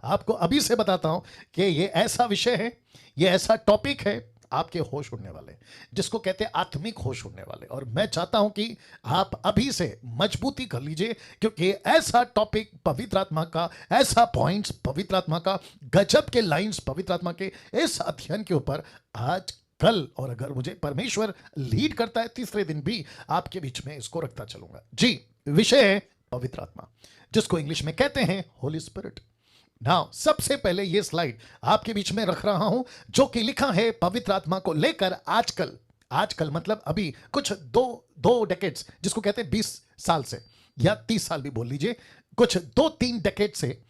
आपको अभी से बताता हूं कि ये ऐसा विषय है, ये ऐसा टॉपिक है, आपके होश उड़ने वाले, जिसको कहते हैं आत्मिक होश उड़ने वाले। और मैं चाहता हूं कि आप अभी से मजबूती कर लीजिए, क्योंकि ऐसा टॉपिक पवित्र आत्मा का, ऐसा पॉइंट्स पवित्र आत्मा का, गजब के लाइंस पवित्र आत्मा के इस अध्ययन के ऊपर आज कल, और अगर मुझे परमेश्वर लीड करता है तीसरे दिन भी आपके बीच में इसको रखता चलूंगा। जी, विषय है पवित्र आत्मा, जिसको इंग्लिश में कहते हैं होली स्पिरिट। नाउ सबसे पहले ये स्लाइड आपके बीच में रख रहा हूं, जो कि लिखा है पवित्र आत्मा को लेकर आजकल, आजकल मतलब अभी कुछ दो डेकेड्स, जिसको कहते हैं 20 साल से या 30 साल भी बोल लीजिए, कुछ 2-3 डेकेड से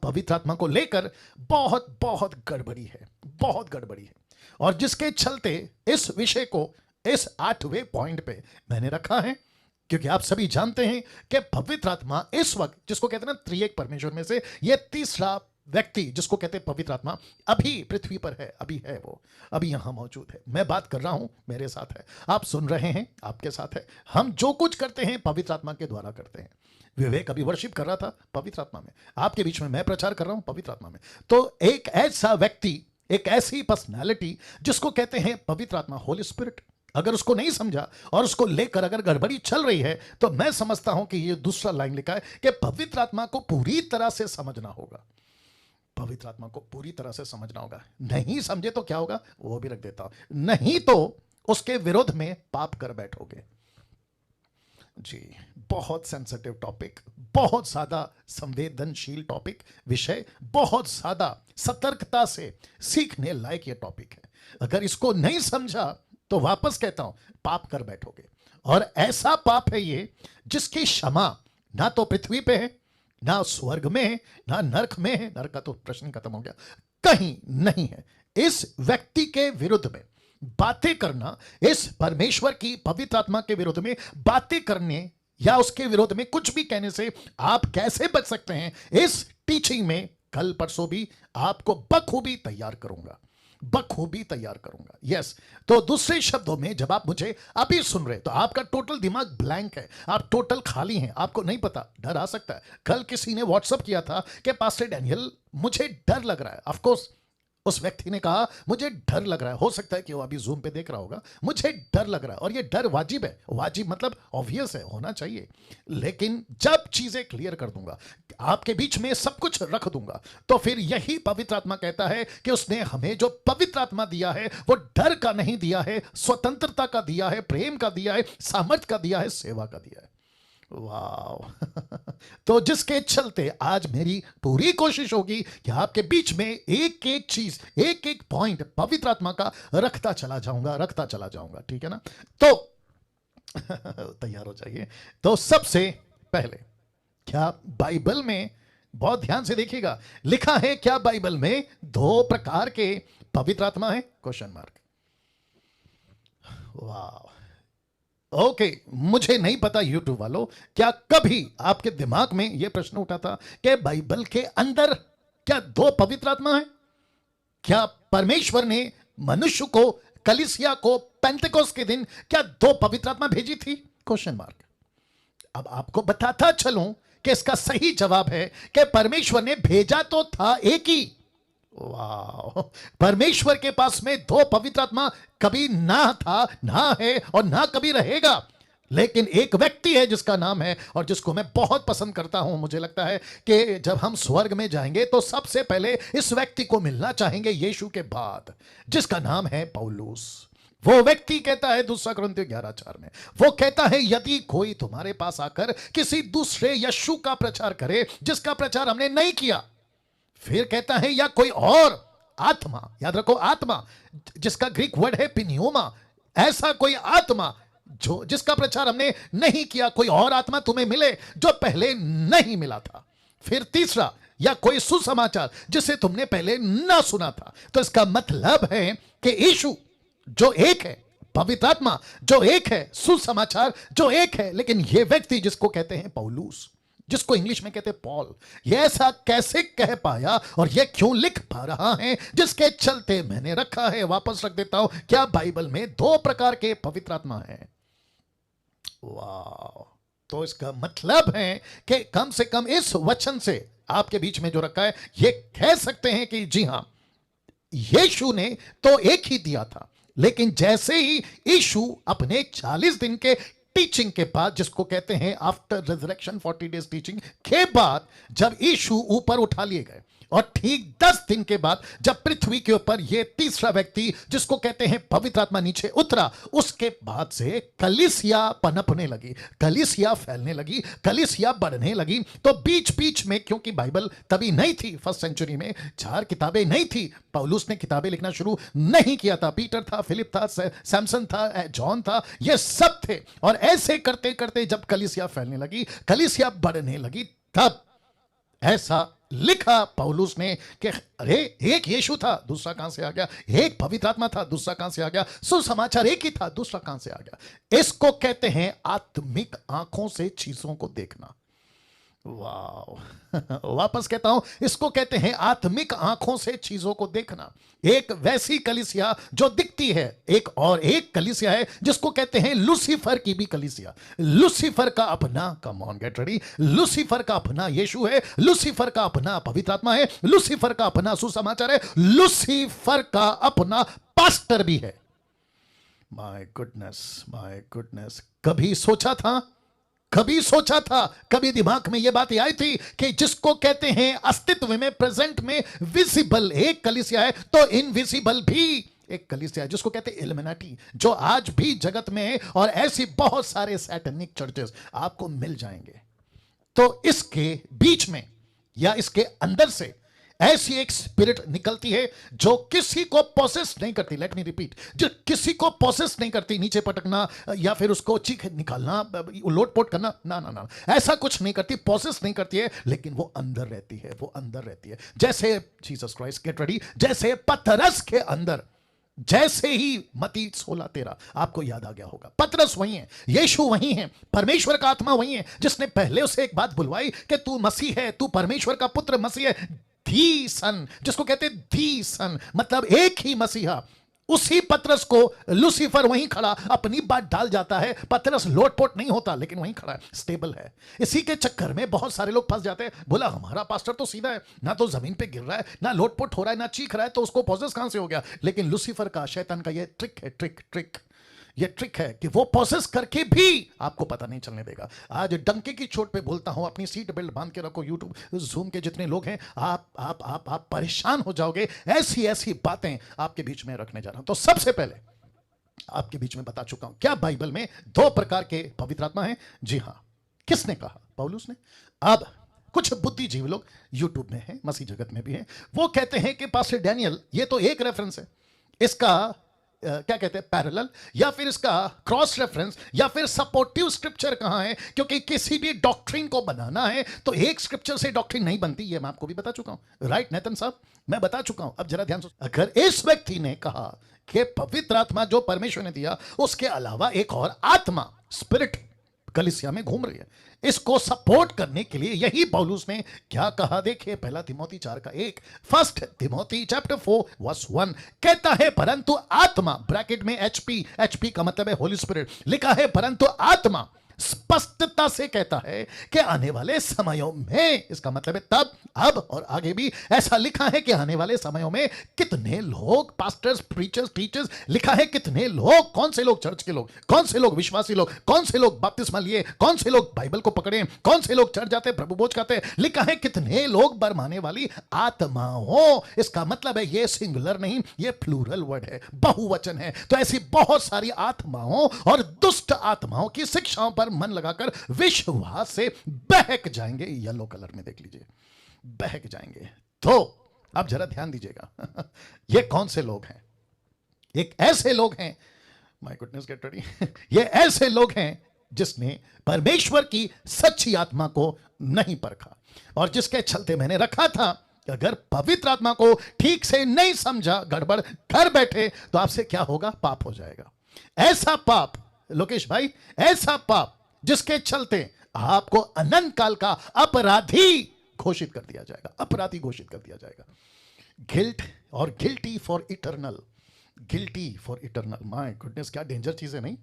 पवित्र आत्मा को लेकर बहुत बहुत गड़बड़ी है, बहुत गड़बड़ी है। और जिसके चलते इस विषय को इस 8वें पॉइंट पे मैंने रखा है, क्योंकि आप सभी जानते हैं कि पवित्र आत्मा इस वक्त, जिसको कहते हैं ना त्रिएक परमेश्वर में से ये तीसरा व्यक्ति, जिसको कहते हैं पवित्र आत्मा, अभी पृथ्वी पर है, अभी है, वो अभी यहां मौजूद है। मैं बात कर रहा हूं, मेरे साथ है, आप सुन रहे हैं, आपके साथ है। हम जो कुछ करते हैं पवित्र आत्मा के द्वारा करते हैं। विवेक अभी वर्शिप कर रहा था पवित्र आत्मा में, आपके बीच में मैं प्रचार कर रहा हूं पवित्र आत्मा में। तो एक ऐसा व्यक्ति, एक ऐसी पर्सनैलिटी, जिसको कहते हैं पवित्र आत्मा, होली स्पिरिट, अगर उसको नहीं समझा और उसको लेकर अगर गड़बड़ी चल रही है, तो मैं समझता हूं कि ये दूसरा लाइन लिखा है कि पवित्र आत्मा को पूरी तरह से समझना होगा। पवित्र आत्मा को पूरी तरह से समझना होगा। नहीं समझे तो क्या होगा वो भी रख देता हूं, नहीं तो उसके विरोध में पाप कर बैठोगे। जी, बहुत सेंसिटिव टॉपिक, बहुत ज्यादा संवेदनशील टॉपिक, विषय बहुत ज्यादा सतर्कता से सीखने लायक ये टॉपिक है। अगर इसको नहीं समझा तो वापस कहता हूं, पाप कर बैठोगे। और ऐसा पाप है ये जिसकी क्षमा ना तो पृथ्वी पे है, ना स्वर्ग में है, ना नरक में है, नरक का तो प्रश्न खत्म हो गया, कहीं नहीं है। इस व्यक्ति के विरुद्ध में बातें करना, इस परमेश्वर की पवित्र आत्मा के विरुद्ध में बातें करने या उसके विरोध में कुछ भी कहने से आप कैसे बच सकते हैं, इस टीचिंग में कल परसों भी आपको बखूबी तैयार करूंगा, बखूबी तैयार करूंगा। यस, तो दूसरे शब्दों में जब आप मुझे अभी सुन रहे तो आपका टोटल दिमाग ब्लैंक है, आप टोटल खाली हैं, आपको नहीं पता, डर आ सकता है। कल किसी ने व्हाट्सअप किया था कि पास्टर डैनियल मुझे डर लग रहा है। ऑफ कोर्स उस व्यक्ति ने कहा मुझे डर लग रहा है, हो सकता है कि वो अभी जूम पे देख रहा होगा, मुझे डर लग रहा है, और ये डर वाजिब है, वाजिब मतलब ऑब्वियस है, होना चाहिए। लेकिन जब चीजें क्लियर कर दूंगा, आपके बीच में सब कुछ रख दूंगा, तो फिर यही पवित्र आत्मा कहता है कि उसने हमें जो पवित्र आत्मा दिया है वो डर का नहीं दिया है, स्वतंत्रता का दिया है, प्रेम का दिया है, सामर्थ्य का दिया है, सेवा का दिया है। वाह तो जिसके चलते आज मेरी पूरी कोशिश होगी कि आपके बीच में एक एक चीज, एक एक पॉइंट पवित्र आत्मा का रखता चला जाऊंगा, रखता चला जाऊंगा, ठीक है ना। तो तैयार हो जाइए। तो सबसे पहले, क्या बाइबल में, बहुत ध्यान से देखिएगा, लिखा है क्या बाइबल में 2 प्रकार के पवित्र आत्मा है? Question mark. वाह, ओके, मुझे नहीं पता यूट्यूब वालों, क्या कभी आपके दिमाग में यह प्रश्न उठा था कि बाइबल के अंदर क्या 2 पवित्र आत्मा है? क्या परमेश्वर ने मनुष्य को, कलीसिया को पेंतेकोस्त के दिन क्या 2 पवित्र आत्मा भेजी थी? Question mark. अब आपको बताता चलूं कि इसका सही जवाब है कि परमेश्वर ने भेजा तो था एक ही। वाह, परमेश्वर के पास में 2 पवित्र आत्मा कभी ना था, ना है और ना कभी रहेगा। लेकिन एक व्यक्ति है जिसका नाम है, और जिसको मैं बहुत पसंद करता हूं, मुझे लगता है कि जब हम स्वर्ग में जाएंगे तो सबसे पहले इस व्यक्ति को मिलना चाहेंगे यीशु के बाद, जिसका नाम है पौलुस। वो व्यक्ति कहता है 2 कुरिन्थियों 11:4 में, वो कहता है यदि कोई तुम्हारे पास आकर किसी दूसरे यीशु का प्रचार करे जिसका प्रचार हमने नहीं किया, फिर कहता है या कोई और आत्मा, याद रखो आत्मा, जिसका ग्रीक वर्ड है पिन्यूमा, ऐसा कोई आत्मा जो, जिसका प्रचार हमने नहीं किया, कोई और आत्मा तुम्हें मिले जो पहले नहीं मिला था। फिर तीसरा, या कोई सुसमाचार जिसे तुमने पहले ना सुना था। तो इसका मतलब है कि यीशु जो एक है, पवित्र आत्मा जो एक है, सुसमाचार जो एक है, लेकिन यह व्यक्ति जिसको कहते हैं पौलुस, जिसको इंग्लिश में कहते हैं पॉल, ये ऐसा कैसे कह पाया और ये क्यों लिख पा रहा है, जिसके चलते मैंने रखा है, वापस रख देता हूं, क्या बाइबल में 2 प्रकार के पवित्र आत्मा है? वाह, तो इसका मतलब है कि कम से कम इस वचन से आपके बीच में जो रखा है, ये कह सकते हैं कि जी हां, यीशु ने तो एक ही दिया था, लेकिन जैसे ही यीशु अपने 40 दिन के टीचिंग के बाद, जिसको कहते हैं आफ्टर रिजरेक्शन 40 डेज टीचिंग के बाद, जब यीशु ऊपर उठा लिए गए और ठीक 10 दिन के बाद जब पृथ्वी के ऊपर ये तीसरा व्यक्ति जिसको कहते हैं पवित्र आत्मा नीचे उतरा, उसके बाद से कलीसिया पनपने लगी, कलीसिया फैलने लगी, कलीसिया बढ़ने लगी। तो बीच बीच में, क्योंकि बाइबल तभी नहीं थी, फर्स्ट सेंचुरी में 4 किताबें नहीं थी, पौलुस ने किताबें लिखना शुरू नहीं किया था, पीटर था, फिलिप था, सैमसन था, जॉन था, ये सब थे। और ऐसे करते करते जब कलीसिया फैलने लगी, कलीसिया बढ़ने लगी, तब ऐसा लिखा पौलुस ने कि अरे एक यीशु था, दूसरा कहां से आ गया? एक पवित्र आत्मा था, दूसरा कहां से आ गया? सुसमाचार एक ही था, दूसरा कहां से आ गया? इसको कहते हैं आत्मिक आंखों से चीजों को देखना। वाह वापस कहता हूं, इसको कहते हैं आत्मिक आंखों से चीजों को देखना। एक वैसी कलीसिया जो दिखती है, एक कलीसिया है जिसको कहते हैं लूसीफर की भी कलीसिया। लूसीफर का अपना, come on get ready, Lucifer का अपना यीशु है, लूसीफर का अपना पवित्र आत्मा है, लूसीफर का अपना सुसमाचार है, लूसीफर का अपना पास्टर भी है। माय गुडनेस, कभी सोचा था, कभी दिमाग में यह बात आई थी कि जिसको कहते हैं अस्तित्व में, प्रेजेंट में विजिबल एक कलीसिया है, तो इनविजिबल भी एक कलीसिया है जिसको कहते हैं इल्यूमिनाटी, जो आज भी जगत में है। और ऐसी बहुत सारे सैटेनिक चर्चेस आपको मिल जाएंगे। तो इसके बीच में या इसके अंदर से ऐसी एक स्पिरिट निकलती है जो किसी को पोसेस नहीं करती। लेट मी रिपीट, जो किसी को पोसेस नहीं करती, नीचे पटकना या फिर उसको चीख निकालना, लोटपोट करना, ना, ऐसा कुछ नहीं करती, पोसेस नहीं करती है, लेकिन वो अंदर रहती है, जैसे जीसस क्राइस्ट, गेट रेडी, जैसे पतरस के अंदर, जैसे ही मत्ती 16:13 आपको याद आ गया होगा, पतरस वही है, यीशु वही है, परमेश्वर का आत्मा वही है जिसने पहले उसे एक बात बुलवाई कि तू मसीह है, तू परमेश्वर का पुत्र मसीह है, दी सन, जिसको कहते हैं दी सन, मतलब एक ही मसीहा। उसी पतरस को लूसीफर वहीं खड़ा अपनी बात डाल जाता है। पतरस लोटपोट नहीं होता, लेकिन वहीं खड़ा है, स्टेबल है। इसी के चक्कर में बहुत सारे लोग फंस जाते हैं। बोला हमारा पास्टर तो सीधा है, ना तो जमीन पे गिर रहा है, ना लोटपोट हो रहा है, ना चीख रहा है, तो उसको पॉसेस कहां से हो गया? लेकिन लूसीफर का, शैतान का ये ट्रिक है, ये ट्रिक है कि वो प्रोसेस करके भी आपको पता नहीं चलने देगा। आज डंके की चोट पे बोलता हूं, अपनी सीट बेल्ट बांध के रखो। यूट्यूब, जूम के जितने लोग हैं, आप परेशान हो जाओगे। ऐसी बातें आपके बीच में रखने जा रहा हूं। तो सबसे पहले आपके बीच में बता चुका हूं, क्या बाइबल में 2 प्रकार के पवित्र आत्मा हैं? जी हां। किसने कहा? पौलुस ने। अब कुछ बुद्धिजीवी लोग यूट्यूब में हैं, मसीह जगत में भी हैं, वो कहते हैं कि पास्टर डैनियल, ये तो एक रेफरेंस है, इसका क्या कहते हैं, पैरेलल, या फिर इसका क्रॉस रेफरेंस, या फिर सपोर्टिव स्क्रिप्चर कहां है? क्योंकि किसी भी डॉक्ट्रिन को बनाना है तो एक स्क्रिप्चर से डॉक्ट्रिन नहीं बनती। ये मैं आपको भी बता चुका हूं, राइट नेतन साहब? मैं बता चुका हूं। अब जरा ध्यान से, अगर इस व्यक्ति ने कहा कि पवित्र आत्मा जो परमेश्वर ने दिया, उसके अलावा एक और आत्मा, स्पिरिट कलीसिया में घूम रही है, इसको सपोर्ट करने के लिए यही पौलुस ने क्या कहा? देखिए, 1 तिमोथी 4:1, 1 तिमोथी चैप्टर 4:1 कहता है, परंतु आत्मा, ब्रैकेट में एचपी का मतलब है होली स्पिरिट, लिखा है परंतु आत्मा स्पष्टता से कहता है कि आने वाले समयों में, इसका मतलब है तब, अब और आगे भी ऐसा लिखा है कि आने वाले समयों में कितने लोग, पास्टर्स, प्रीचर्स, टीचर्स, लिखा है कितने लोग, कौन से लोग चर्च के लोग, कौन से लोग विश्वासी लोग, कौन से लोग बपतिस्मा लिए, कौन से लोग बाइबल को पकड़े, कौन से लोग चर्च जाते, प्रभु भोज खाते, लिखा है कितने लोग बरमाने वाली आत्माओं। इसका मतलब है ये सिंगुलर नहीं, ये प्लूरल वर्ड है, बहुवचन है। तो ऐसी बहुत सारी आत्माओं और दुष्ट आत्माओं की शिक्षाओं पर मन लगाकर विश्वास से बहक जाएंगे। येलो कलर में देख लीजिए, बहक जाएंगे। तो अब जरा ध्यान दीजिएगा, ये कौन से लोग हैं? एक ऐसे लोग हैं, माय गुडनेस गेट रेडी, ये ऐसे लोग हैं जिसने परमेश्वर की सच्ची आत्मा को नहीं परखा, और जिसके चलते मैंने रखा था कि अगर पवित्र आत्मा को ठीक से नहीं समझा, गड़बड़ कर बैठे, तो आपसे क्या होगा? पाप हो जाएगा। ऐसा पाप, लोकेश भाई, ऐसा पाप जिसके चलते आपको अनंत काल का अपराधी घोषित कर दिया जाएगा, अपराधी घोषित कर दिया जाएगा। गिल्ट और guilty for eternal, guilty for eternal. My goodness, क्या डेंजर चीज है, नहीं?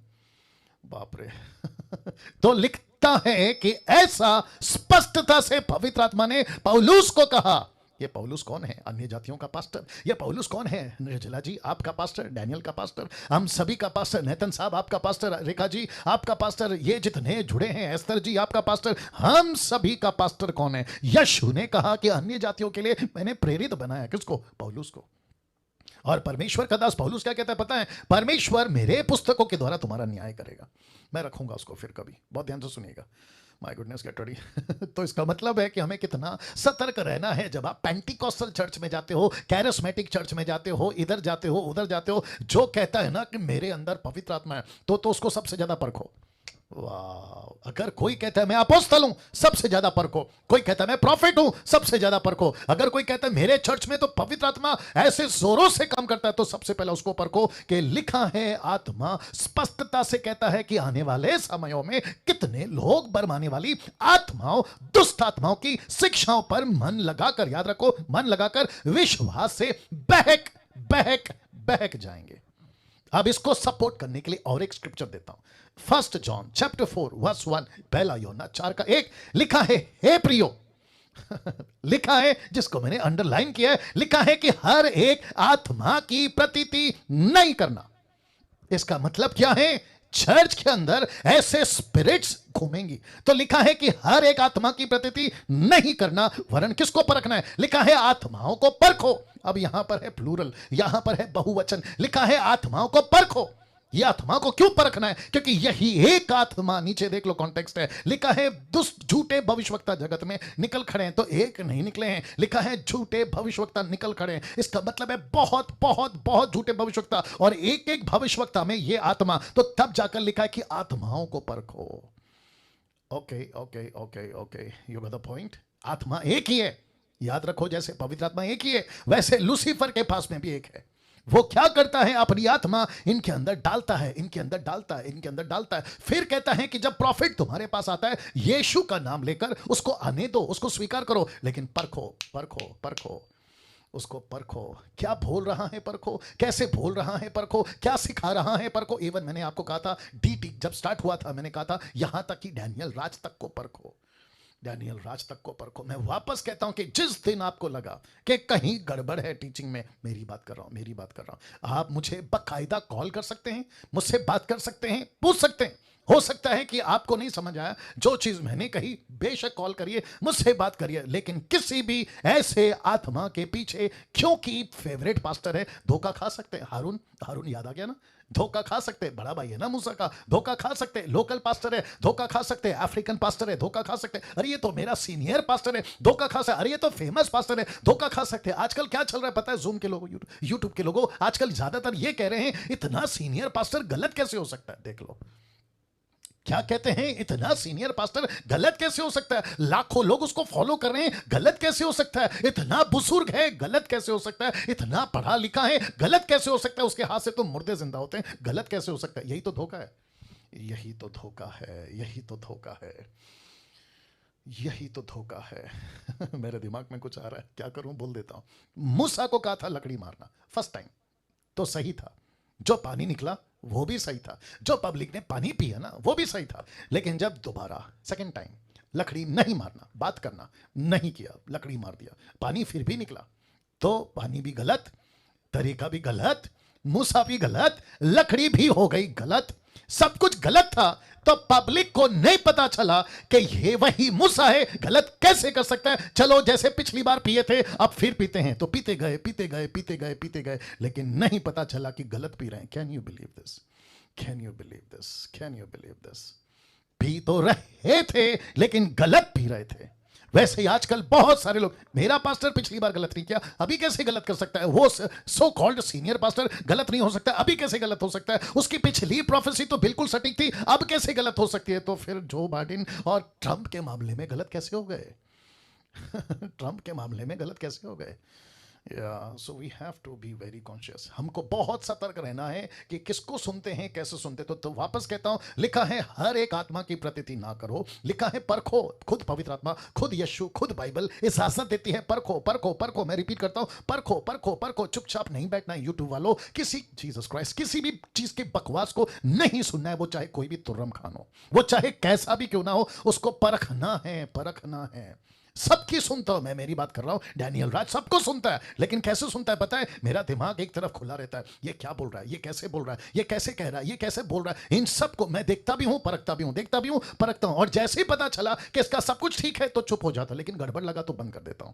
बाप रे। तो लिखता है कि ऐसा स्पष्टता से पवित्र आत्मा ने पौलुस को कहा। ये पौलुस कौन है? अन्य जातियों का पास्टर। ये पौलुस कौन है? निर्जला जी आपका पास्टर, डैनियल का पास्टर, हम सभी का पास्टर, नेतन साहब आपका पास्टर, रेखा जी आपका पास्टर, ये जितने जुड़े हैं, एस्तर जी आपका पास्टर, हम सभी का पास्टर कौन है? यीशु ने कहा कि अन्य जातियों के लिए मैंने प्रेरित बनाया। किसको? पौलुस को। और परमेश्वर का दास पौलुस क्या कहता है पता है? परमेश्वर मेरे पुस्तकों के द्वारा तुम्हारा न्याय करेगा। मैं रखूंगा उसको फिर कभी। बहुत ध्यान से सुनिएगा। My goodness get ready. तो इसका मतलब है कि हमें कितना सतर्क रहना है जब आप पेंटिकॉस्टल चर्च में जाते हो, कैरिस्मेटिक चर्च में जाते हो, इधर जाते हो, उधर जाते हो, जो कहता है ना कि मेरे अंदर पवित्र आत्मा है, तो उसको सबसे ज्यादा परखो। वाह! अगर कोई कहता है मैं अपोस्तल हूं, सबसे ज्यादा परखो। कोई कहता है मैं प्रॉफिट हूं, सबसे ज्यादा परखो। अगर कोई कहता है मेरे चर्च में तो पवित्र आत्मा ऐसे जोरों से काम करता है, तो सबसे पहले उसको परखो कि लिखा है, आत्मा स्पष्टता से कहता है कि आने वाले समयों में कितने लोग बरमाने वाली आत्माओं, दुष्ट आत्माओं की शिक्षाओं पर मन लगाकर, याद रखो, मन लगाकर विश्वास से बहक बहक बहक जाएंगे। अब इसको सपोर्ट करने के लिए और एक स्क्रिप्चर देता हूं। 1 जॉन चैप्टर 4 वर्स 1, पहला यूहन्ना 4:1 लिखा है, हे प्रियो, लिखा है, जिसको मैंने अंडरलाइन किया है, लिखा है कि हर एक आत्मा की प्रतीति नहीं करना। इसका मतलब क्या है? चर्च के अंदर ऐसे स्पिरिट्स घूमेंगी, तो लिखा है कि हर एक आत्मा की प्रतीति नहीं करना, वरन किसको परखना है? लिखा है आत्माओं को परखो। अब यहां पर है प्लूरल, यहां पर है बहुवचन, लिखा है आत्माओं को परखो। ये आत्मा को क्यों परखना है? क्योंकि यही एक आत्मा, नीचे देख लो कॉन्टेक्स्ट है, लिखा है दुष्ट झूठे भविष्यवक्ता जगत में निकल खड़े हैं, तो एक नहीं निकले हैं, लिखा है झूठे भविष्यवक्ता निकल खड़े हैं। इसका मतलब है बहुत बहुत बहुत झूठे भविष्यवक्ता, और एक एक भविष्यवक्ता में ये आत्मा, तो तब जाकर लिखा है कि आत्माओं को परखो। Okay okay okay okay, you got the point. आत्मा एक ही है, याद रखो, जैसे पवित्र आत्मा एक ही है, वैसे लूसीफर के पास में भी एक है। वो क्या करता है? अपनी आत्मा इनके अंदर डालता है, इनके अंदर डालता है, इनके अंदर डालता है। फिर कहता है कि जब प्रॉफिट तुम्हारे पास आता है, यीशु का नाम लेकर उसको आने दो, उसको स्वीकार करो, लेकिन परखो परखो परखो, उसको परखो। क्या बोल रहा है परखो, कैसे बोल रहा है परखो, क्या सिखा रहा है परखो। इवन मैंने आपको कहा था, डीटी जब स्टार्ट हुआ था, मैंने कहा था यहां तक कि डैनियल राज तक को परखो, डैनियल राज तक को परखो। मैं वापस कहता हूं कि जिस दिन आपको लगा कि कहीं गड़बड़ है टीचिंग में, मेरी बात कर रहा हूं, मेरी बात कर रहा हूं, आप मुझे बाकायदा कॉल कर सकते हैं, मुझसे बात कर सकते हैं, पूछ सकते हैं। हो सकता है कि आपको नहीं समझ आया जो चीज मैंने कही, बेशक कॉल करिए, मुझसे बात करिए, लेकिन किसी भी ऐसे आत्मा के पीछे, क्योंकि फेवरेट पास्टर है, धोखा खा सकते हैं। हारून, हारून याद आ गया ना? धोखा खा सकते हैं, बड़ा भाई है ना मूसा का, धोखा खा सकते हैं। लोकल पास्टर है, धोखा खा सकते हैं। अफ्रीकन पास्टर है, धोखा खा सकते हैं। अरे ये तो मेरा सीनियर पास्टर है, धोखा खा सकते हैं। अरे ये तो फेमस पास्टर है, धोखा खा सकते हैं। आजकल क्या चल रहा है पता है? जूम के लोगों, यूट्यूब के लोगों आजकल ज्यादातर ये कह रहे हैं, इतना सीनियर पास्टर गलत कैसे हो सकता है? देख लो क्या कहते हैं, इतना सीनियर पास्टर गलत कैसे हो सकता है? लाखों लोग उसको फॉलो कर रहे हैं, गलत कैसे हो सकता है? इतना बुजुर्ग है, गलत कैसे हो सकता है? इतना पढ़ा लिखा है, गलत कैसे हो सकता है? उसके हाथ से तो मुर्दे जिंदा होते हैं, गलत कैसे हो सकता है? यही तो धोखा है, यही तो धोखा है, यही तो धोखा है, यही तो धोखा है। मेरे दिमाग में कुछ आ रहा है, क्या करूं, बोल देता हूं। मूसा को कहा था लकड़ी मारना, फर्स्ट टाइम तो सही था, जो पानी निकला वो भी सही था, जो पब्लिक ने पानी पिया ना वो भी सही था, लेकिन जब दोबारा सेकंड टाइम लकड़ी नहीं मारना, बात करना नहीं किया, लकड़ी मार दिया, पानी फिर भी निकला, तो पानी भी गलत, तरीका भी गलत, मूसा भी गलत, लकड़ी भी हो गई गलत, सब कुछ गलत था। तो पब्लिक को नहीं पता चला कि ये वही मूसा है, गलत कैसे कर सकता है? चलो जैसे पिछली बार पिए थे अब फिर पीते हैं, तो पीते गए पीते गए पीते गए पीते गए, लेकिन नहीं पता चला कि गलत पी रहे हैं। Can you believe this? Can you believe this? Can you believe this? P तो रहे थे लेकिन गलत पी रहे थे। वैसे ही आजकल बहुत सारे लोग, मेरा पास्टर पिछली बार गलत नहीं किया, अभी कैसे गलत कर सकता है? वो सो कॉल्ड सीनियर पास्टर गलत नहीं हो सकता, अभी कैसे गलत हो सकता है? उसकी पिछली प्रोफेसी तो बिल्कुल सटीक थी, अब कैसे गलत हो सकती है? तो फिर जो बाइडेन और ट्रंप के मामले में गलत कैसे हो गए? ट्रंप के मामले में गलत कैसे हो गए? या so we have to be very conscious. हमको बहुत सतर्क रहना है कि किसको सुनते हैं, कैसे सुनते। तो वापस कहता हूं, लिखा है हर एक आत्मा की प्रतीति ना करो। लिखा है परखो, खुद पवित्र आत्मा, खुद यीशु, खुद बाइबल इजाजत देती है, परखो परखो परखो। मैं रिपीट करता हूं, परखो परखो परखो। चुपचाप नहीं बैठना है यूट्यूब वालों, किसी जीसस क्राइस्ट किसी भी चीज के बकवास को नहीं सुनना है। वो चाहे कोई भी तुर्रम खान हो, वो चाहे कैसा भी क्यों ना हो, उसको परखना है, परखना है। सबकी सुनता हूं मैं, मेरी बात कर रहा हूं, डैनियल राज सबको सुनता है, लेकिन कैसे सुनता है पता है? मेरा दिमाग एक तरफ खुला रहता है, ये क्या बोल रहा है, ये कैसे बोल रहा है, ये कैसे कह रहा है, ये कैसे बोल रहा है। इन सबको मैं देखता भी हूं, परखता भी हूं, देखता भी हूं, परखता हूं। और जैसे ही पता चला कि इसका सब कुछ ठीक है तो चुप हो जाता, लेकिन गड़बड़ लगा तो बंद कर देता हूं।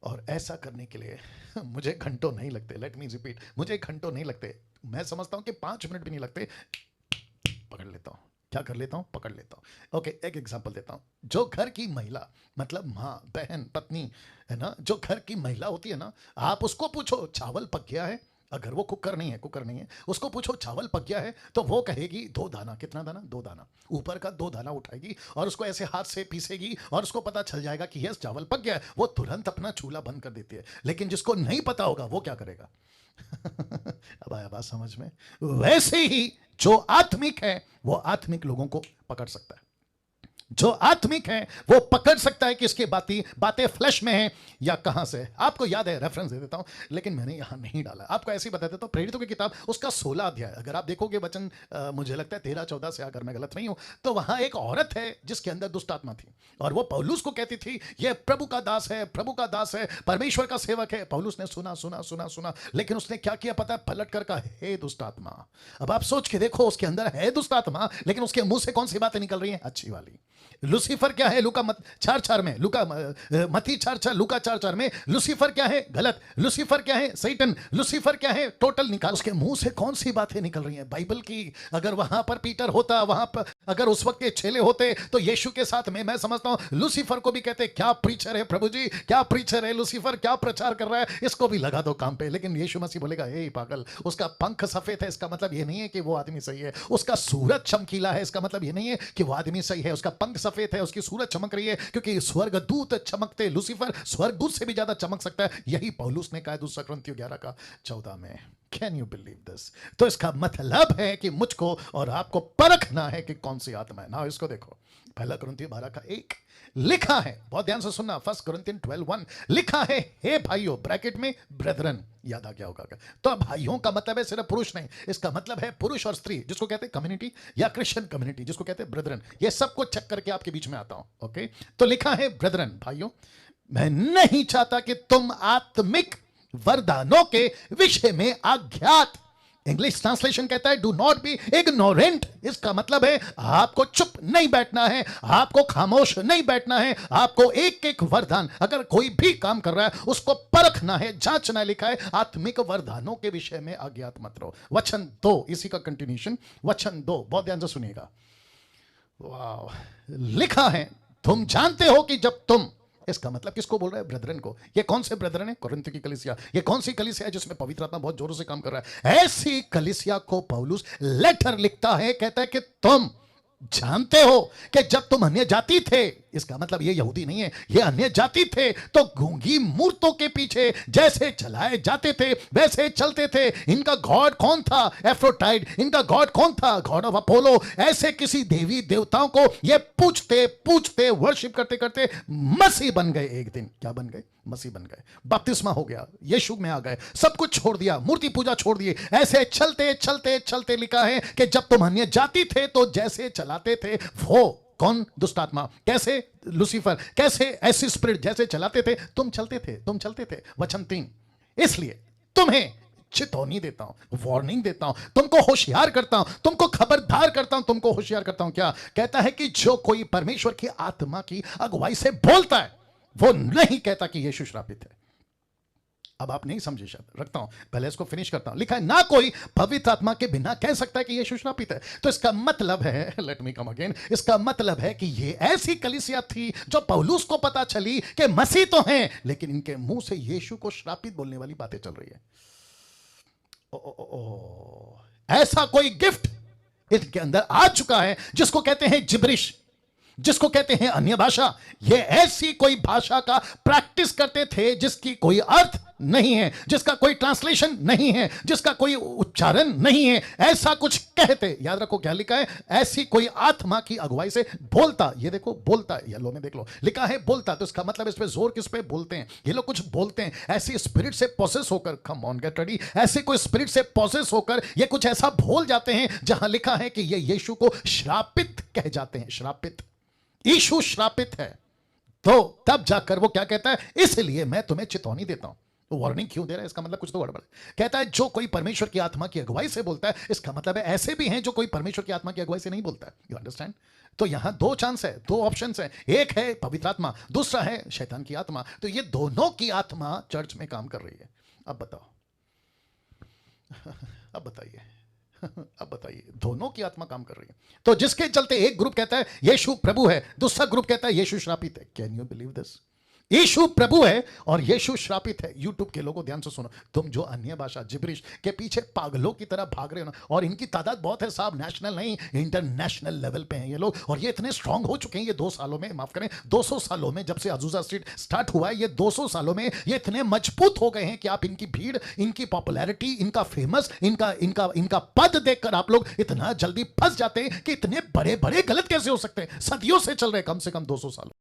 और ऐसा करने के लिए मुझे घंटों नहीं लगते। लेट मी रिपीट, मुझे घंटों नहीं लगते। मैं समझता हूं कि 5 मिनट भी नहीं लगते, पकड़ लेता हूं। क्या कर लेता हूं? पकड़ लेता हूं। ओके, एक एग्जांपल देता हूं। जो घर की महिला, मतलब माँ, बहन, पत्नी है ना, जो घर की महिला होती है ना, आप उसको पूछो चावल पक गया है, अगर वो कुकर नहीं है, उसको पूछो चावल पक गया है, तो वो कहेगी 2 दाना। कितना दाना? 2 दाना। ऊपर का 2 दाना उठाएगी और उसको ऐसे हाथ से पीसेगी और उसको पता चल जाएगा कि यस चावल पक गया है। वो तुरंत अपना चूल्हा बंद कर देती है। लेकिन जिसको नहीं पता होगा वो क्या करेगा? अब आया बात समझ में? वैसे ही जो आत्मिक है वो आत्मिक लोगों को पकड़ सकता है। जो आत्मिक है वो पकड़ सकता है कि इसकी बातें फ्लैश में हैं या कहां से। आपको याद है, रेफरेंस दे देता हूं, लेकिन मैंने यहां नहीं डाला, आपको ऐसे ही बता देता हूं। प्रेरितों की किताब उसका 16 अध्याय, अगर आप देखोगे वचन, मुझे लगता है 13-14 से, अगर मैं गलत नहीं हूं, तो वहां एक औरत है जिसके अंदर दुष्ट आत्मा थी, और वो पौलुस को कहती थी यह प्रभु का दास है, प्रभु का दास है, परमेश्वर का सेवक है। पौलुस ने सुना सुना सुना सुना, लेकिन उसने क्या किया पता है? पलट कर कहा, हे दुष्ट आत्मा। अब आप सोच के देखो, उसके अंदर है दुष्ट आत्मा, लेकिन उसके मुंह से कौन सी बातें निकल रही हैं? अच्छी वाली। लूसीफर क्या है? लूका 4:4 में, लूका मत्ती 4:4, लूका 4:4 में लूसीफर क्या है? गलत। लूसीफर क्या है? सैटन। लूसीफर क्या है? टोटल निकाल। उसके मुंह से कौन सी बातें निकल रही हैं? बाइबल की। अगर वहां पर पीटर होता, वहां पर अगर उस वक्त के चेले होते, तो यीशु के साथ में, मैं समझता हूं लूसीफर को भी कहते क्या प्रीचर है प्रभु जी, क्या प्रीचर है लूसीफर, क्या प्रचार कर रहा है, इसको भी लगा दो काम पे। लेकिन यीशु मसीह बोलेगा, हे पागल, उसका पंख सफेद है, इसका मतलब ये नहीं है कि वो आदमी सही है। उसका सूरज चमकीला है, इसका मतलब ये नहीं है कि वो आदमी सही है। उसका पंख सफेद है, उसकी सूरज चमक रही है, क्योंकि स्वर्गदूत चमकते, लूसीफर स्वर्गदूत से भी ज्यादा चमक सकता है। यही पौलुस ने कहा दूसरा कुरिन्थियों 11:14 में। Can you believe this? तो इसका मतलब है कि मुझको और आपको परखना है कि कौन सी आत्मा है ना। इसको देखो, 1 कुरिन्थियों 12:1 लिखा है, बहुत ध्यान से सुनना, 1 कुरिन्थियों 12:1 लिखा है, हे भाइयों, ब्रैकेट में ब्रेदरन, याद आ गया होगा। तो भाइयों का मतलब है सिर्फ पुरुष नहीं, इसका मतलब है पुरुष और स्त्री, जिसको कहते हैं कम्युनिटी, या क्रिश्चियन कम्युनिटी जिसको कहते हैं ब्रेदरन। ये सबको चेक करके आपके बीच में आता हूं। ओके, तो लिखा है ब्रेदरन, भाइयों, मैं नहीं चाहता कि तुम आत्मिक वरदानों के विषय में अज्ञात, इंग्लिश ट्रांसलेशन कहता है डू नॉट बी इग्नोरेंट। इसका मतलब है आपको चुप नहीं बैठना है, आपको खामोश नहीं बैठना है, आपको एक एक वरदान, अगर कोई भी काम कर रहा है उसको परखना है, जांचना है। लिखा है आत्मिक वरदानों के विषय में अज्ञात मत रहो। वचन 2, इसी का कंटिन्यूशन, वचन 2, बहुत ध्यान से सुनिएगा। वाह, लिखा है तुम जानते हो कि जब तुम, इसका मतलब किसको बोल रहा है? ब्रदरन को। ये कौन से ब्रदरन है? कोरिन्थ की कलीसिया। ये कौन सी कलीसिया है जिसमें पवित्र आत्मा बहुत जोरों से काम कर रहा है? ऐसी कलीसिया को पौलुस लेटर लिखता है, कहता है कि तुम जानते हो कि जब तुम अन्य जाति थे, इसका मतलब ये यहूदी नहीं है, ये अन्य जाति थे, तो गूंगी मूर्तों के पीछे जैसे चलाए जाते थे वैसे चलते थे। इनका गॉड कौन था? एफ्रोडाइट। इनका गॉड कौन था? God of Apollo. ऐसे किसी देवी देवताओं को ये पूछते पूछते, वर्शिप करते करते मसीह बन गए। एक दिन क्या बन गए? मसीह बन गए। बपतिस्मा हो गया, यीशु में आ गए, सब कुछ छोड़ दिया, मूर्ति पूजा छोड़ दिए। ऐसे चलते चलते चलते लिखा है कि जब तुम अन्य जाति थे तो जैसे चलाते थे, वो कौन? दुष्ट आत्मा। कैसे? लूसीफर। कैसे? ऐसी स्पिरिट जैसे चलाते थे, तुम चलते थे, तुम चलते थे। वचन 3, इसलिए तुम्हें चेतावनी देता हूं, वार्निंग देता हूं, तुमको होशियार करता हूं, तुमको खबरदार करता हूं, तुमको होशियार करता हूं। क्या कहता है? कि जो कोई परमेश्वर की आत्मा की अगुवाई से बोलता है, वो नहीं कहता कि यीशु श्रापित है। अब आप नहीं समझे शायद, रखता हूं, पहले इसको फिनिश करता हूं। लिखा है ना कोई पवित्र आत्मा के बिना कह सकता है कि यीशु श्रापित है। तो इसका मतलब है, लेट मी कम अगेन, इसका मतलब है कि ये ऐसी कलीसिया थी जो पौलुस को पता चली कि मसीह तो हैं, लेकिन इनके मुंह से यीशु को श्रापित बोलने वाली बातें चल रही है। ऐसा कोई गिफ्ट इनके अंदर आ चुका है जिसको कहते हैं जिब्रिश। जिसको कहते हैं अन्य भाषा, ये ऐसी कोई भाषा का प्रैक्टिस करते थे जिसकी कोई अर्थ नहीं है, जिसका कोई ट्रांसलेशन नहीं है, जिसका कोई उच्चारण नहीं है, ऐसा कुछ कहते। याद रखो क्या लिखा है, ऐसी कोई आत्मा की अगुवाई से बोलता। ये देखो बोलता, येलो में देख लो लिखा है बोलता, तो इसका मतलब इस पे जोर किस पे बोलते हैं, ये लोग कुछ बोलते हैं ऐसी स्पिरिट से पोसेस होकर। कम ऑन गेट रेडी, ऐसे कोई स्पिरिट से पोसेस होकर ये कुछ ऐसा बोल जाते हैं जहां लिखा है कि ये यीशु को श्रापित कह जाते हैं। श्रापित, यीशु श्रापित है। तो तब जाकर वो क्या कहता है, इसलिए मैं तुम्हें चेतावनी देता हूं। तो वार्निंग क्यों दे रहा है, इसका मतलब कुछ तो गड़बड़ है। कहता है जो कोई परमेश्वर की आत्मा की अगुवाई से बोलता है, इसका मतलब है ऐसे भी हैं जो कोई परमेश्वर की आत्मा की अगुवाई से नहीं बोलता है। You understand? तो यहां दो चांस है, दो ऑप्शन है, एक है पवित्र आत्मा, दूसरा है शैतान की आत्मा। तो ये दोनों की आत्मा चर्च में काम कर रही है। अब बताओ, अब बताइए, अब बताइए, दोनों की आत्मा काम कर रही है। तो जिसके चलते एक ग्रुप कहता है यीशु प्रभु है, दूसरा ग्रुप कहता है यीशु श्रापित है। Can you believe this? यीशु प्रभु है और यीशु श्रापित है। यूट्यूब के लोगों ध्यान से सुनो, तुम जो अन्य भाषा जिब्रिश के पीछे पागलों की तरह भाग रहे हो ना, और इनकी तादाद बहुत है साहब, नेशनल नहीं इंटरनेशनल लेवल पे हैं ये लोग, और ये इतने स्ट्रांग हो चुके हैं ये 2 सालों में, माफ करें 200 सालों में, जब से अजूजा स्ट्रीट स्टार्ट हुआ है, ये 200 सालों में ये इतने मजबूत हो गए हैं कि आप इनकी भीड़, इनकी पॉपुलैरिटी, इनका फेमस, इनका इनका इनका पद देखकर आप लोग इतना जल्दी फंस जाते हैं कि इतने बड़े बड़े गलत कैसे हो सकते हैं। सदियों से चल रहे, कम से कम 200 साल।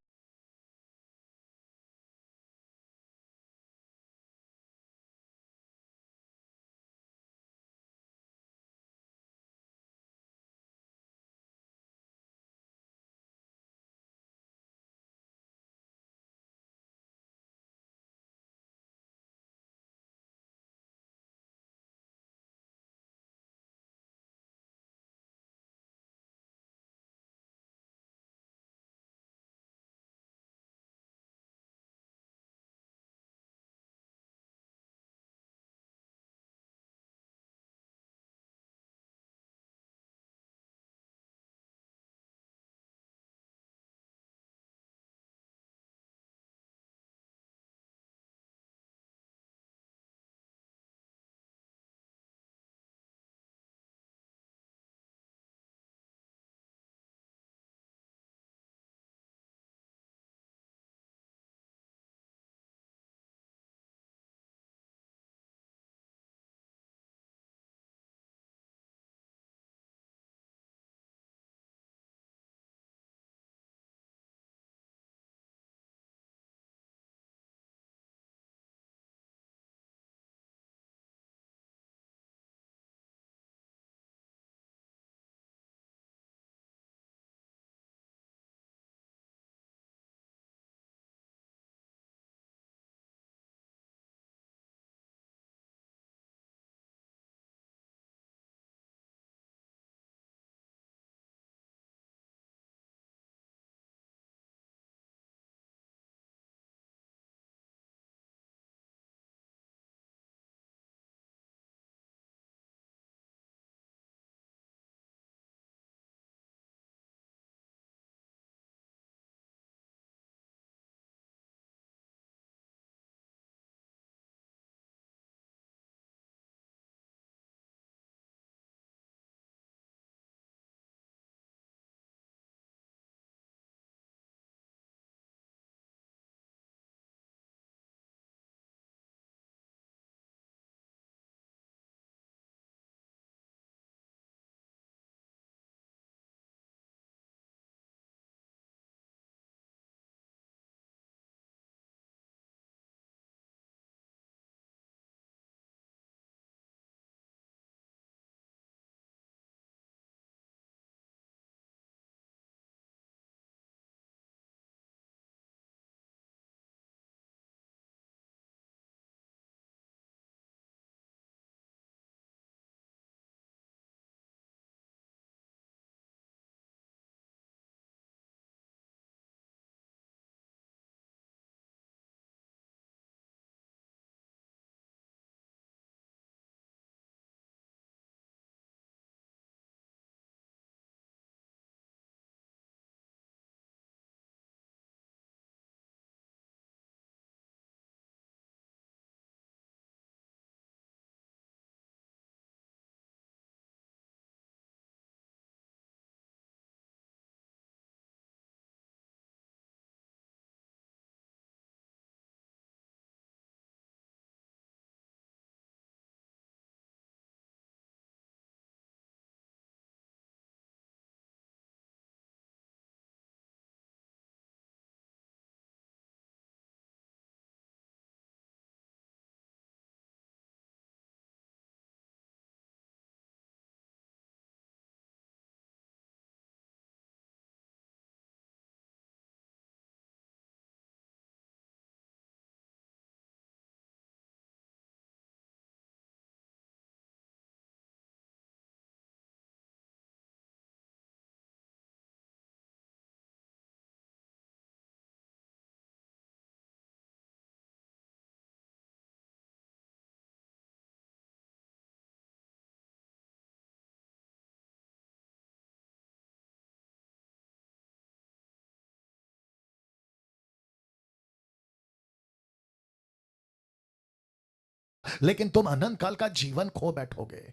लेकिन तुम अनंत काल का जीवन खो बैठोगे,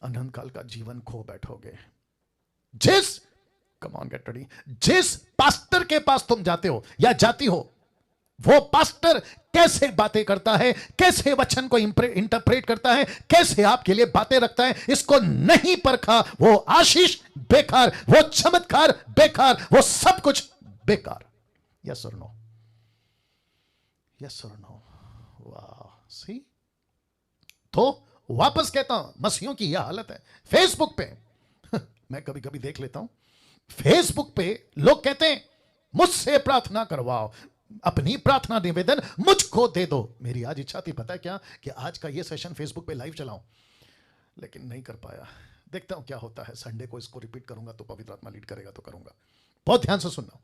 अनंत काल का जीवन खो बैठोगे। जिस कम ऑन गेट रेडी, जिस पास्टर के पास तुम जाते हो या जाती हो, वो पास्टर कैसे बातें करता है, कैसे वचन को इंटरप्रेट करता है, कैसे आपके लिए बातें रखता है, इसको नहीं परखा, वो आशीष बेकार, वो चमत्कार बेकार, वो सब कुछ बेकार। यस और नो, यस और नो, वाह सी। तो वापस कहता हूं, मसीहों की यह हालत है। फेसबुक पे मैं कभी कभी देख लेता हूं, फेसबुक पे लोग कहते हैं मुझसे प्रार्थना करवाओ, अपनी प्रार्थना निवेदन मुझको दे दो। मेरी आज इच्छा थी, पता है क्या, कि आज का ये सेशन फेसबुक पे लाइव चलाऊं, लेकिन नहीं कर पाया। देखता हूं क्या होता है, संडे को इसको रिपीट करूंगा तो पवित्र आत्मा लीड करेगा तो करूंगा। बहुत ध्यान से सुनना।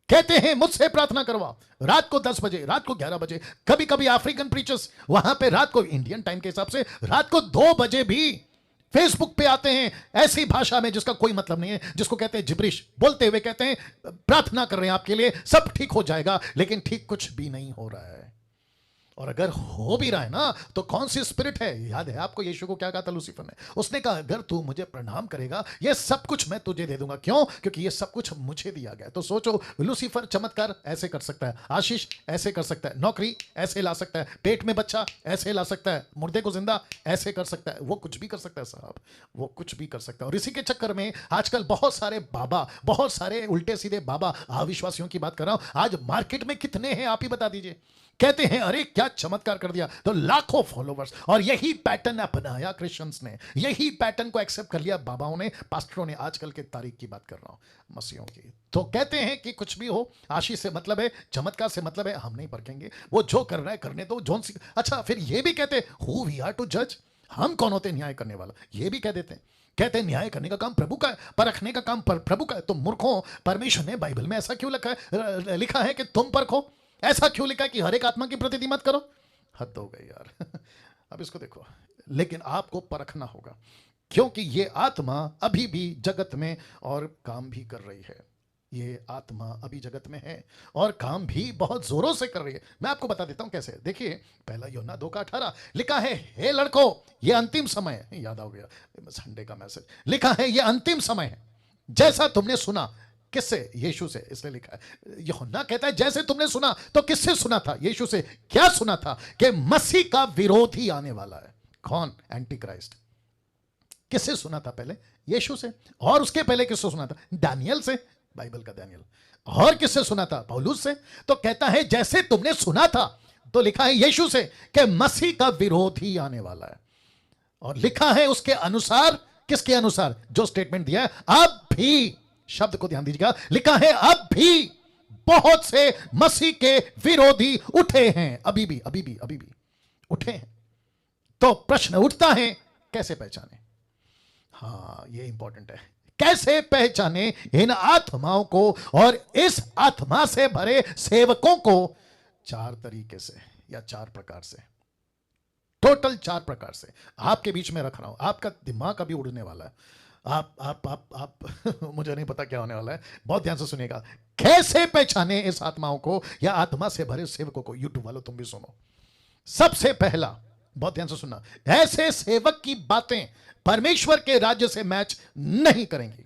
कहते हैं मुझसे प्रार्थना करवाओ, रात को 10 बजे, रात को 11 बजे, कभी कभी अफ्रीकन प्रीचर्स वहां पे रात को इंडियन टाइम के हिसाब से रात को 2 बजे भी फेसबुक पे आते हैं, ऐसी भाषा में जिसका कोई मतलब नहीं है, जिसको कहते हैं जिब्रिश, बोलते हुए कहते हैं प्रार्थना कर रहे हैं आपके लिए, सब ठीक हो जाएगा, लेकिन ठीक कुछ भी नहीं हो रहा है। और अगर हो भी रहा है ना, तो कौन सी स्पिरिट है? याद है आपको यीशु को क्या कहा था लूसीफर ने? उसने कहा अगर तू मुझे प्रणाम करेगा, ये सब कुछ मैं तुझे दे दूंगा। क्यों? क्योंकि ये सब कुछ मुझे दिया गया। तो सोचो, लूसीफर चमत्कार ऐसे कर सकता है, आशीष ऐसे कर सकता है, नौकरी ऐसे ला सकता है, पेट में बच्चा ऐसे ला सकता है, मुर्दे को जिंदा ऐसे कर सकता है, वो कुछ भी कर सकता है साहब, वो कुछ भी कर सकता है। और इसी के चक्कर में आजकल बहुत सारे बाबा, बहुत सारे उल्टे सीधे बाबा, अविश्वासियों की बात कर रहा हूं, आज मार्केट में कितने हैं आप ही बता दीजिए, कहते हैं अरे क्या चमत्कार कर दिया, तो लाखों फॉलोवर्स। और यही पैटर्न अपनाया क्रिश्चियंस ने, यही पैटर्न को एक्सेप्ट कर लिया बाबाओं ने, पास्टरों ने। आजकल के तारीख की बात कर रहा हूं, मसीहों की। तो कहते हैं कि कुछ भी हो, आशीष से मतलब है, चमत्कार से मतलब है, हम नहीं परखेंगे, वो जो कर रहा है करने दो, जोन सी। अच्छा, फिर ये भी कहते हैं हु वी आर टू जज, हम कौन होते न्याय करने वाला, ये भी कह देते हैं। कहते हैं न्याय करने का काम प्रभु का है, परखने का काम प्रभु का है। तो मूर्खों, परमेश्वर ने बाइबल में ऐसा क्यों लिखा है कि तुम परखो? ऐसा क्यों लिखा है कि हर एक आत्मा की प्रतिनिधि मत करो? हद हो गई यार। अब इसको देखो, लेकिन आपको परखना होगा, क्योंकि ये आत्मा अभी भी जगत में और काम भी कर रही है। ये आत्मा अभी जगत में है और काम भी बहुत जोरों से कर रही है। मैं आपको बता देता हूं कैसे। देखिए, पहला यूहन्ना 2:18 लिखा है, हे लड़कों ये अंतिम समय है। याद आ गया संडे का मैसेज, लिखा है ये अंतिम समय है, जैसा तुमने सुना। किससे? यीशु से। इसलिए लिखा है, यूहन्ना कहता है जैसे तुमने सुना, तो किससे सुना था? यीशु से। क्या सुना था? कि मसीह का विरोधी आने वाला है। कौन? Anti Christ. किससे सुना था? पहले यीशु से। और उसके पहले किससे सुना था? दानियल से, बाइबल का दानियल। और किससे सुना था? पौलुस से। तो कहता है जैसे तुमने सुना था, तो लिखा है यीशु से कि मसीह का विरोधी आने वाला है। और लिखा है उसके अनुसार। किसके अनुसार? जो स्टेटमेंट दिया है, अब भी, शब्द को ध्यान दीजिएगा, लिखा है अब भी बहुत से मसीह के विरोधी उठे हैं। अभी भी उठे हैं। तो प्रश्न उठता है, कैसे पहचाने? हाँ, ये इंपॉर्टेंट है। कैसे पहचाने इन आत्माओं को और इस आत्मा से भरे सेवकों को? 4 तरीके से या 4 प्रकार से, टोटल 4 प्रकार से आपके बीच में रख रहा हूं। आपका दिमाग अभी उड़ने वाला है। आप मुझे नहीं पता क्या होने वाला है, बहुत ध्यान से सुनिएगा। कैसे पहचाने इस आत्माओं को या आत्मा से भरे सेवकों को? यूट्यूब वालों तुम भी सुनो। सबसे पहला, बहुत ध्यान से सुनना, ऐसे सेवक की बातें परमेश्वर के राज्य से मैच नहीं करेंगी।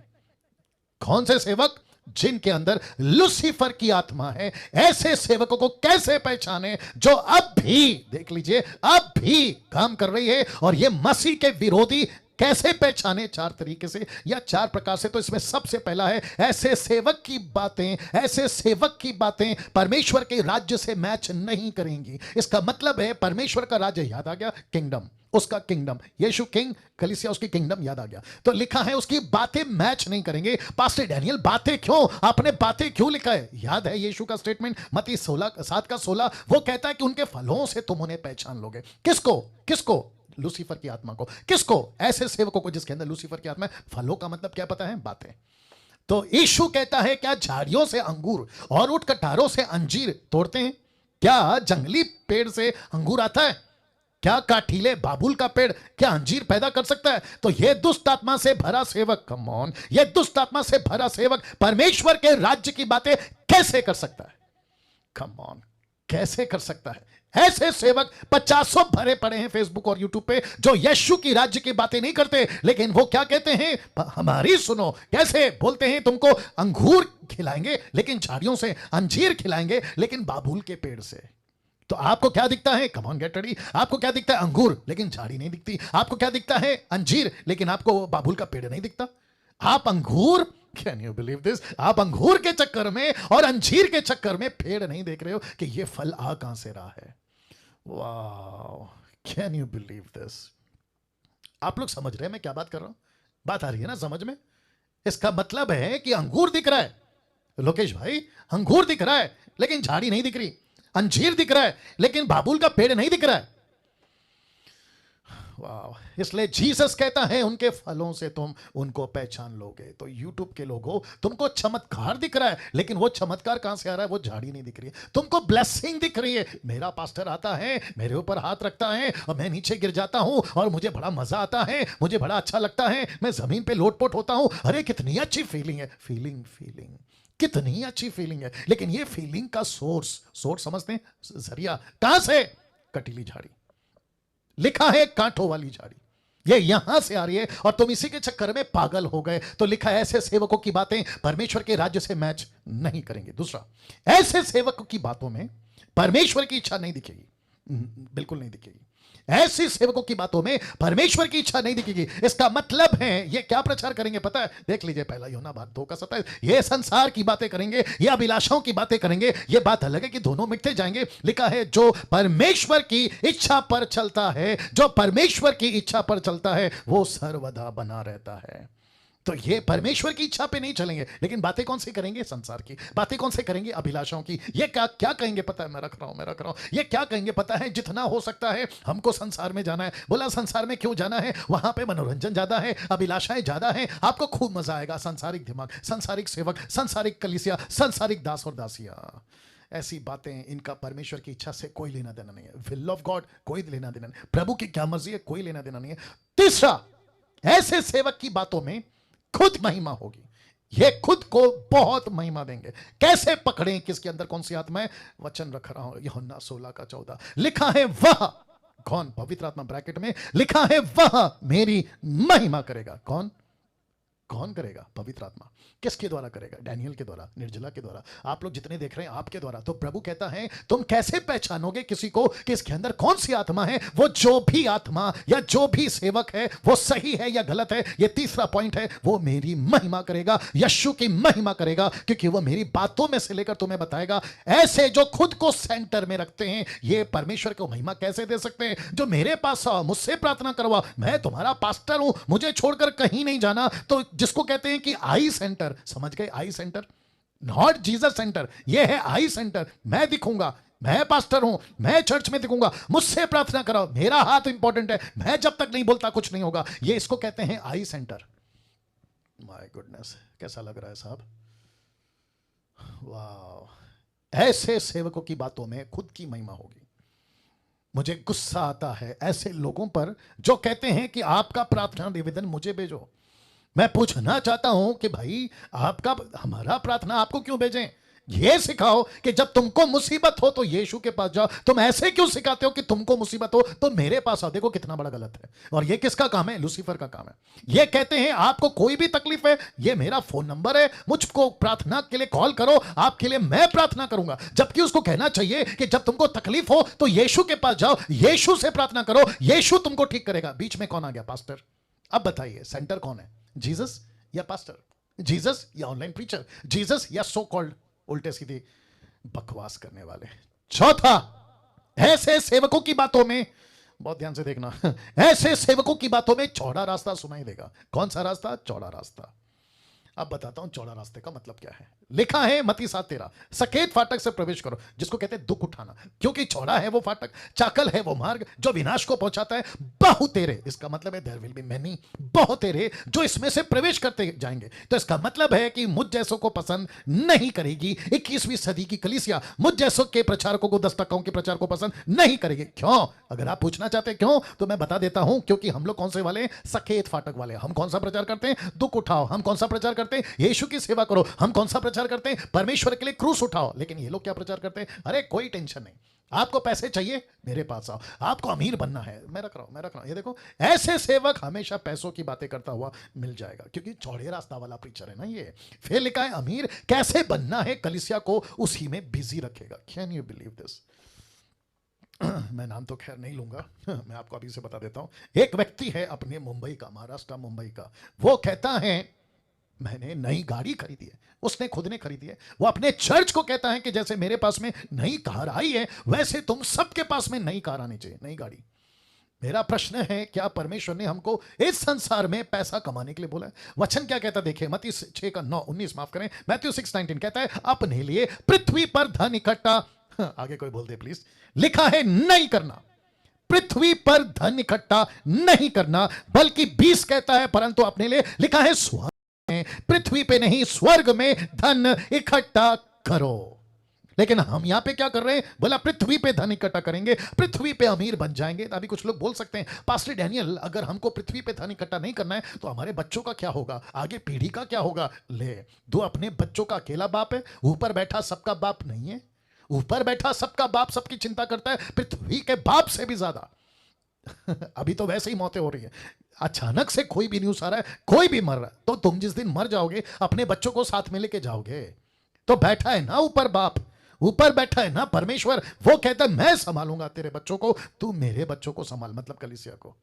कौन से सेवक? जिनके अंदर लूसीफर की आत्मा है। ऐसे सेवकों को कैसे पहचाने? जो अब भी, देख लीजिए, अब भी काम कर रही है और ये मसीह के विरोधी। कैसे पहचाने? 4 तरीके से या 4 प्रकार से। तो इसमें सबसे पहला है, ऐसे सेवक की बातें, ऐसे सेवक की बातें परमेश्वर के राज्य से मैच नहीं करेंगी। इसका मतलब है परमेश्वर का राज्य, याद आ गया, किंगडम, उसका किंगडम, यीशु किंग, कलीसिया उसकी किंगडम, याद आ गया। तो लिखा है उसकी बातें मैच नहीं करेंगे। पास्टर डैनियल बातें क्यों? आपने बातें क्यों लिखा है? याद है यीशु का स्टेटमेंट मत्ती 7:16, वो कहता है कि उनके फलों से तुम उन्हें पहचान लोगे। किसको? लूसीफर की आत्मा को। किसको? ऐसे सेवकों को जिसके अंदर लूसीफर की आत्मा है। फलों का मतलब क्या पता है? बातें। तो यीशु कहता है क्या झाड़ियों से अंगूर और उठ कटारों से अंजीर तोड़ते हैं? क्या जंगली पेड़ से अंगूर आता है? क्या काठीले बाबुल का पेड़ क्या अंजीर पैदा कर सकता है? तो यह दुष्ट आत्मा से भरा सेवक, कम ऑन, यह दुष्ट आत्मा से भरा सेवक परमेश्वर के राज्य की बातें कैसे कर सकता है? कम ऑन, कैसे कर सकता है? ऐसे सेवक 50 भरे पड़े हैं फेसबुक और यूट्यूब पे जो यीशु की राज्य की बातें नहीं करते, लेकिन वो क्या कहते हैं, हमारी सुनो। कैसे बोलते हैं, तुमको अंगूर खिलाएंगे लेकिन झाड़ियों से, अंजीर खिलाएंगे लेकिन बाबुल के पेड़ से। तो आपको क्या दिखता है, कम ऑन गेट रेडी, आपको क्या दिखता है, अंगूर लेकिन झाड़ी नहीं दिखती। आपको क्या दिखता है, अंजीर, लेकिन आपको बाबुल का पेड़ नहीं दिखता। आप अंगूर, कैन यू बिलीव दिस, आप अंगूर के चक्कर में और अंजीर के चक्कर में पेड़ नहीं देख रहे हो कि ये फल आ कहां से रहा है। Wow, can you believe this. आप लोग समझ रहे हैं मैं क्या बात कर रहा हूं, बात आ रही है ना समझ में। इसका मतलब है कि अंगूर दिख रहा है, लोकेश भाई अंगूर दिख रहा है लेकिन झाड़ी नहीं दिख रही, अंजीर दिख रहा है लेकिन बाबुल का पेड़ नहीं दिख रहा है। वाह, इसलिए जीसस कहता है उनके फलों से तुम उनको पहचान लोगे। तो यूट्यूब के लोगों, तुमको चमत्कार दिख रहा है लेकिन वो चमत्कार कहां से आ रहा है, वो झाड़ी नहीं दिख रही है। तुमको ब्लेसिंग दिख रही है, मेरा पास्टर आता है, मेरे ऊपर हाथ रखता है और मैं नीचे गिर जाता हूं और मुझे बड़ा मजा आता है, मुझे बड़ा अच्छा लगता है, मैं जमीन पे लोटपोट होता हूं। अरे कितनी अच्छी फीलिंग है, फीलिंग कितनी अच्छी फीलिंग है। लेकिन ये फीलिंग का सोर्स समझते हैं, जरिया कहां से, कटीली झाड़ी, लिखा है कांटों वाली झाड़ी, ये यहां से आ रही है और तुम इसी के चक्कर में पागल हो गए। तो लिखा है ऐसे सेवकों की बातें परमेश्वर के राज्य से मैच नहीं करेंगे। दूसरा, ऐसे सेवकों की बातों में परमेश्वर की इच्छा नहीं दिखेगी, बिल्कुल नहीं दिखेगी। ऐसे सेवकों की बातों में परमेश्वर की इच्छा नहीं दिखेगी। इसका मतलब है ये क्या प्रचार करेंगे पता है, देख लीजिए पहला यूहन्ना 2:27, ये संसार की बातें करेंगे, ये अभिलाषाओं की बातें करेंगे। ये बात अलग है कि दोनों मिटते जाएंगे। लिखा है जो परमेश्वर की इच्छा पर चलता है, जो परमेश्वर की इच्छा पर चलता है वो सर्वदा बना रहता है। तो ये परमेश्वर की इच्छा पे नहीं चलेंगे, लेकिन बातें कौन सी करेंगे, संसार की बातें कौन से करेंगे, अभिलाषाओं की। ये क्या कहेंगे पता है, मैं रख रहा हूं, ये क्या कहेंगे पता है, जितना हो सकता है हमको संसार में जाना है। बोला संसार में क्यों जाना है, वहां पे मनोरंजन ज्यादा है, अभिलाषाएं ज्यादा है, आपको खूब मजा आएगा। संसारिक दिमाग, संसारिक सेवक, संसारिक कलीसिया, संसारिक दास और दासिया, ऐसी बातें, इनका परमेश्वर की इच्छा से कोई लेना देना नहीं है। विल ऑफ गॉड कोई लेना देना नहीं, प्रभु की क्या मर्जी है कोई लेना देना नहीं है। तीसरा, ऐसे सेवक की बातों में खुद महिमा होगी, ये खुद को बहुत महिमा देंगे। कैसे पकड़ें, किसके अंदर कौन सी आत्मा है, वचन रख रहा हूं यूहन्ना 16:14, लिखा है वह कौन, पवित्र आत्मा ब्रैकेट में लिखा है, वह मेरी महिमा करेगा। कौन करेगा, पवित्र आत्मा। किसके द्वारा करेगा, डैनियल के द्वारा, निर्जला के द्वारा, आप लोग जितने देख रहे हैं आपके द्वारा। तो प्रभु कहता है तुम कैसे पहचानोगे किसी को कि इसके अंदर कौन सी आत्मा है। वो जो भी आत्मा या जो भी सेवक है वो सही है या गलत है, ये तीसरा पॉइंट है, वो मेरी महिमा करेगा, यीशु की महिमा करेगा, क्योंकि वो मेरी बातों में से लेकर तुम्हें बताएगा। ऐसे जो खुद को सेंटर में रखते हैं ये परमेश्वर को महिमा कैसे दे सकते हैं। जो मेरे पास आओ, मुझसे प्रार्थना करवा, मैं तुम्हारा पास्टर हूं, मुझे छोड़कर कहीं नहीं जाना। तो जिसको कहते हैं कि आई सेंटर, समझ गए, आई सेंटर, नॉट जीसस सेंटर, ये है आई सेंटर। मैं दिखूंगा, मैं पास्टर हूं, मैं चर्च में दिखूंगा, मुझसे प्रार्थना कराओ, मेरा हाथ इंपॉर्टेंट है, मैं जब तक नहीं बोलता कुछ नहीं होगा। ये इसको कहते हैं आई सेंटर। माय गुडनेस, कैसा लग रहा है साहब, वाह। ऐसे सेवकों की बातों में खुद की महिमा होगी। मुझे गुस्सा आता है ऐसे लोगों पर जो कहते हैं कि आपका प्रार्थना निवेदन मुझे भेजो। मैं पूछना चाहता हूं कि भाई आपका, हमारा प्रार्थना आपको क्यों भेजें। ये सिखाओ कि जब तुमको मुसीबत हो तो यीशु के पास जाओ। तुम ऐसे क्यों सिखाते हो कि तुमको मुसीबत हो तो मेरे पास आओ। देखो कितना बड़ा गलत है। और ये किसका काम है, लूसीफर का काम है। ये कहते हैं आपको कोई भी तकलीफ है, ये मेरा फोन नंबर है, मुझको प्रार्थना के लिए कॉल करो, आपके लिए मैं प्रार्थना करूंगा। जबकि उसको कहना चाहिए कि जब तुमको तकलीफ हो तो यीशु के पास जाओ, यीशु से प्रार्थना करो, यीशु तुमको ठीक करेगा। बीच में कौन आ गया, पास्टर। अब बताइए सेंटर कौन है, जीसस या पास्टर, जीसस या ऑनलाइन प्रीचर, जीसस या सो कॉल्ड उल्टे सीधे बकवास करने वाले। चौथा, ऐसे सेवकों की बातों में, बहुत ध्यान से देखना, ऐसे सेवकों की बातों में चौड़ा रास्ता सुनाई देगा। कौन सा रास्ता, चौड़ा रास्ता। अब बताता हूं चौड़ा रास्ते का मतलब क्या है। लिखा है मत्ती 7:13, सकेत फाटक से प्रवेश करो, जिसको कहते हैं दुख उठाना, क्योंकि चौड़ा है वो फाटक, चाकल है वो मार्ग जो विनाश को पहुंचाता है, बहुतेरे, इसका मतलब है देयर विल बी मेनी, बहुतेरे जो इसमें से प्रवेश करते जाएंगे। तो इसका मतलब है कि मुझ जैसों को पसंद नहीं करेगी 21वीं सदी की कलीसिया, मुझ जैसों के प्रचारकों को, 10% के प्रचार को पसंद नहीं करेगी। क्यों, अगर आप पूछना चाहते हैं क्यों, तो मैं बता देता हूं, क्योंकि हम लोग कौन से वाले, सकेत फाटक वाले। हम कौन सा प्रचार करते हैं, दुख उठाओ। हम कौन सा प्रचार करते हैं, यीशु की सेवा करो। हम कौन सा प्रचार करते हैं, परमेश्वर के लिए क्रूस उठाओ। लेकिन ये लोग क्या प्रचार करते हैं, अरे कोई टेंशन नहीं, आपको पैसे चाहिए, मेरे पास आओ। आपको अमीर बनना है, मैं रख रहा हूं। ये देखो, ऐसे सेवक हमेशा पैसों की बातें करता हुआ मिल जाएगा, क्योंकि चौड़े रास्ता वाला प्रीचर है ना ये। फिर लिखा है अमीर कैसे बनना है, कलीसिया को उसी में बिजी रखेगा। Can you believe this? मैं नाम तो खैर नहीं लूंगा, मैं आपको अभी से बता देता हूं। एक व्यक्ति है अपने मुंबई का, महाराष्ट्र मुंबई का, वो कहता है मैंने नई गाड़ी खरीदी है, उसने खुद ने खरीदी है। वो अपने चर्च को कहता है कि जैसे मेरे पास में नई कार आई है, वैसे तुम सबके पास में नई कार आनी चाहिए, नई गाड़ी। मेरा प्रश्न है, क्या परमेश्वर ने हमको इस संसार में पैसा कमाने के लिए बोला है? वचन क्या कहता है? देखिए मत्ती 6:9-19, माफ करें, मैथ्यू 6:19 कहता है अपने लिए पृथ्वी पर धन इकट्ठा, आगे कोई बोल दे प्लीज, लिखा है नहीं करना। पृथ्वी पर धन इकट्ठा नहीं करना, बल्कि 20 कहता है परंतु अपने लिए लिखा है स्वर्ग में, पृथ्वी पे नहीं स्वर्ग में धन इकट्ठा करो। लेकिन हम यहां पे क्या कर रहे हैं? बोला पृथ्वी पे धन इकट्ठा करेंगे, पृथ्वी पे अमीर बन जाएंगे। तो अभी कुछ लोग बोल सकते हैं पास्टर डैनियल, अगर हमको पृथ्वी पे धन इकट्ठा नहीं करना है तो हमारे बच्चों का क्या होगा, आगे पीढ़ी का क्या होगा? ले दो, अपने बच्चों का अकेला बाप है, ऊपर बैठा सबका बाप नहीं है। ऊपर बैठा सबका बाप सबकी चिंता करता है, पृथ्वी के बाप से भी ज्यादा। अभी तो वैसे ही मौतें हो रही है, अचानक से कोई भी न्यूज आ रहा है, कोई भी मर रहा है, तो तुम जिस दिन मर जाओगे अपने बच्चों को साथ में लेके जाओगे। तो बैठा है ना ऊपर बाप, ऊपर बैठा है ना परमेश्वर, वो कहता है मैं संभालूंगा तेरे बच्चों को, तू मेरे बच्चों को संभाल, मतलब कलीसिया को।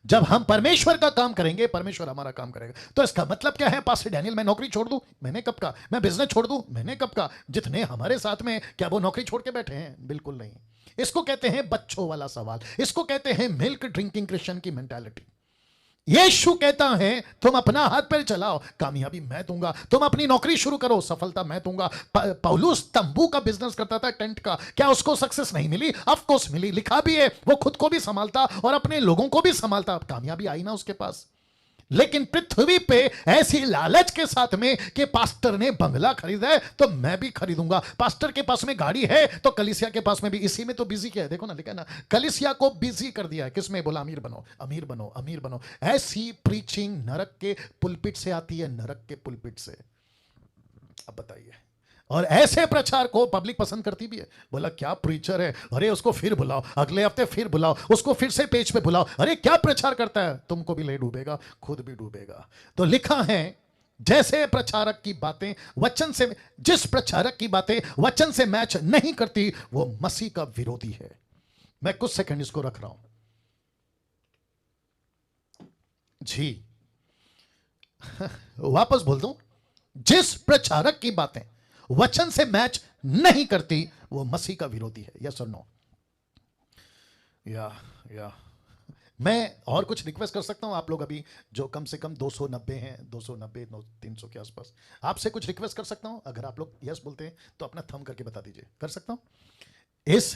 जब हम परमेश्वर का काम करेंगे, परमेश्वर हमारा काम करेगा। तो इसका मतलब क्या है पास्टर डैनियल, मैं नौकरी छोड़ दूं? मैंने कब कहा? मैं बिजनेस छोड़ दूं? मैंने कब कहा? जितने हमारे साथ में, क्या वो नौकरी छोड़ के बैठे हैं? बिल्कुल नहीं। इसको कहते हैं बच्चों वाला सवाल, इसको कहते हैं मिल्क ड्रिंकिंग क्रिश्चियन की मेंटालिटी। यीशु कहता है तुम अपना हाथ पैर चलाओ, कामयाबी मैं दूंगा, तुम अपनी नौकरी शुरू करो, सफलता मैं दूंगा। पौलुस तंबू का बिजनेस करता था, टेंट का, क्या उसको सक्सेस नहीं मिली? ऑफ कोर्स मिली, लिखा भी है वो खुद को भी संभालता और अपने लोगों को भी संभालता, कामयाबी आई ना उसके पास। लेकिन पृथ्वी पे ऐसी लालच के साथ में कि पास्टर ने बंगला खरीदा है तो मैं भी खरीदूंगा, पास्टर के पास में गाड़ी है तो कलीसिया के पास में भी, इसी में तो बिजी किया है। देखो ना, लिखा ना, कलीसिया को बिजी कर दिया है किसमें? बोला अमीर बनो, अमीर बनो, अमीर बनो। ऐसी प्रीचिंग नरक के पुलपिट से आती है, नरक के पुलपिट से। अब बताइए, और ऐसे प्रचार को पब्लिक पसंद करती भी है। बोला क्या प्रीचर है, अरे उसको फिर बुलाओ, अगले हफ्ते फिर बुलाओ, उसको फिर से पेज पे बुलाओ, अरे क्या प्रचार करता है, तुमको भी ले डूबेगा, खुद भी डूबेगा। तो लिखा है जैसे प्रचारक की बातें वचन से, जिस प्रचारक की बातें वचन से मैच नहीं करती वो मसीह का विरोधी है। मैं कुछ सेकंड इसको रख रहा हूं जी। वापस बोल दूं, जिस प्रचारक की बातें वचन से मैच नहीं करती वो मसीह का विरोधी है। यस और नो? या मैं और कुछ रिक्वेस्ट कर सकता हूं? आप लोग अभी जो कम से कम 290 हैं, 290 300 के आसपास, आपसे कुछ रिक्वेस्ट कर सकता हूं? अगर आप लोग यस बोलते हैं तो अपना थंब करके बता दीजिए, कर सकता हूं? इस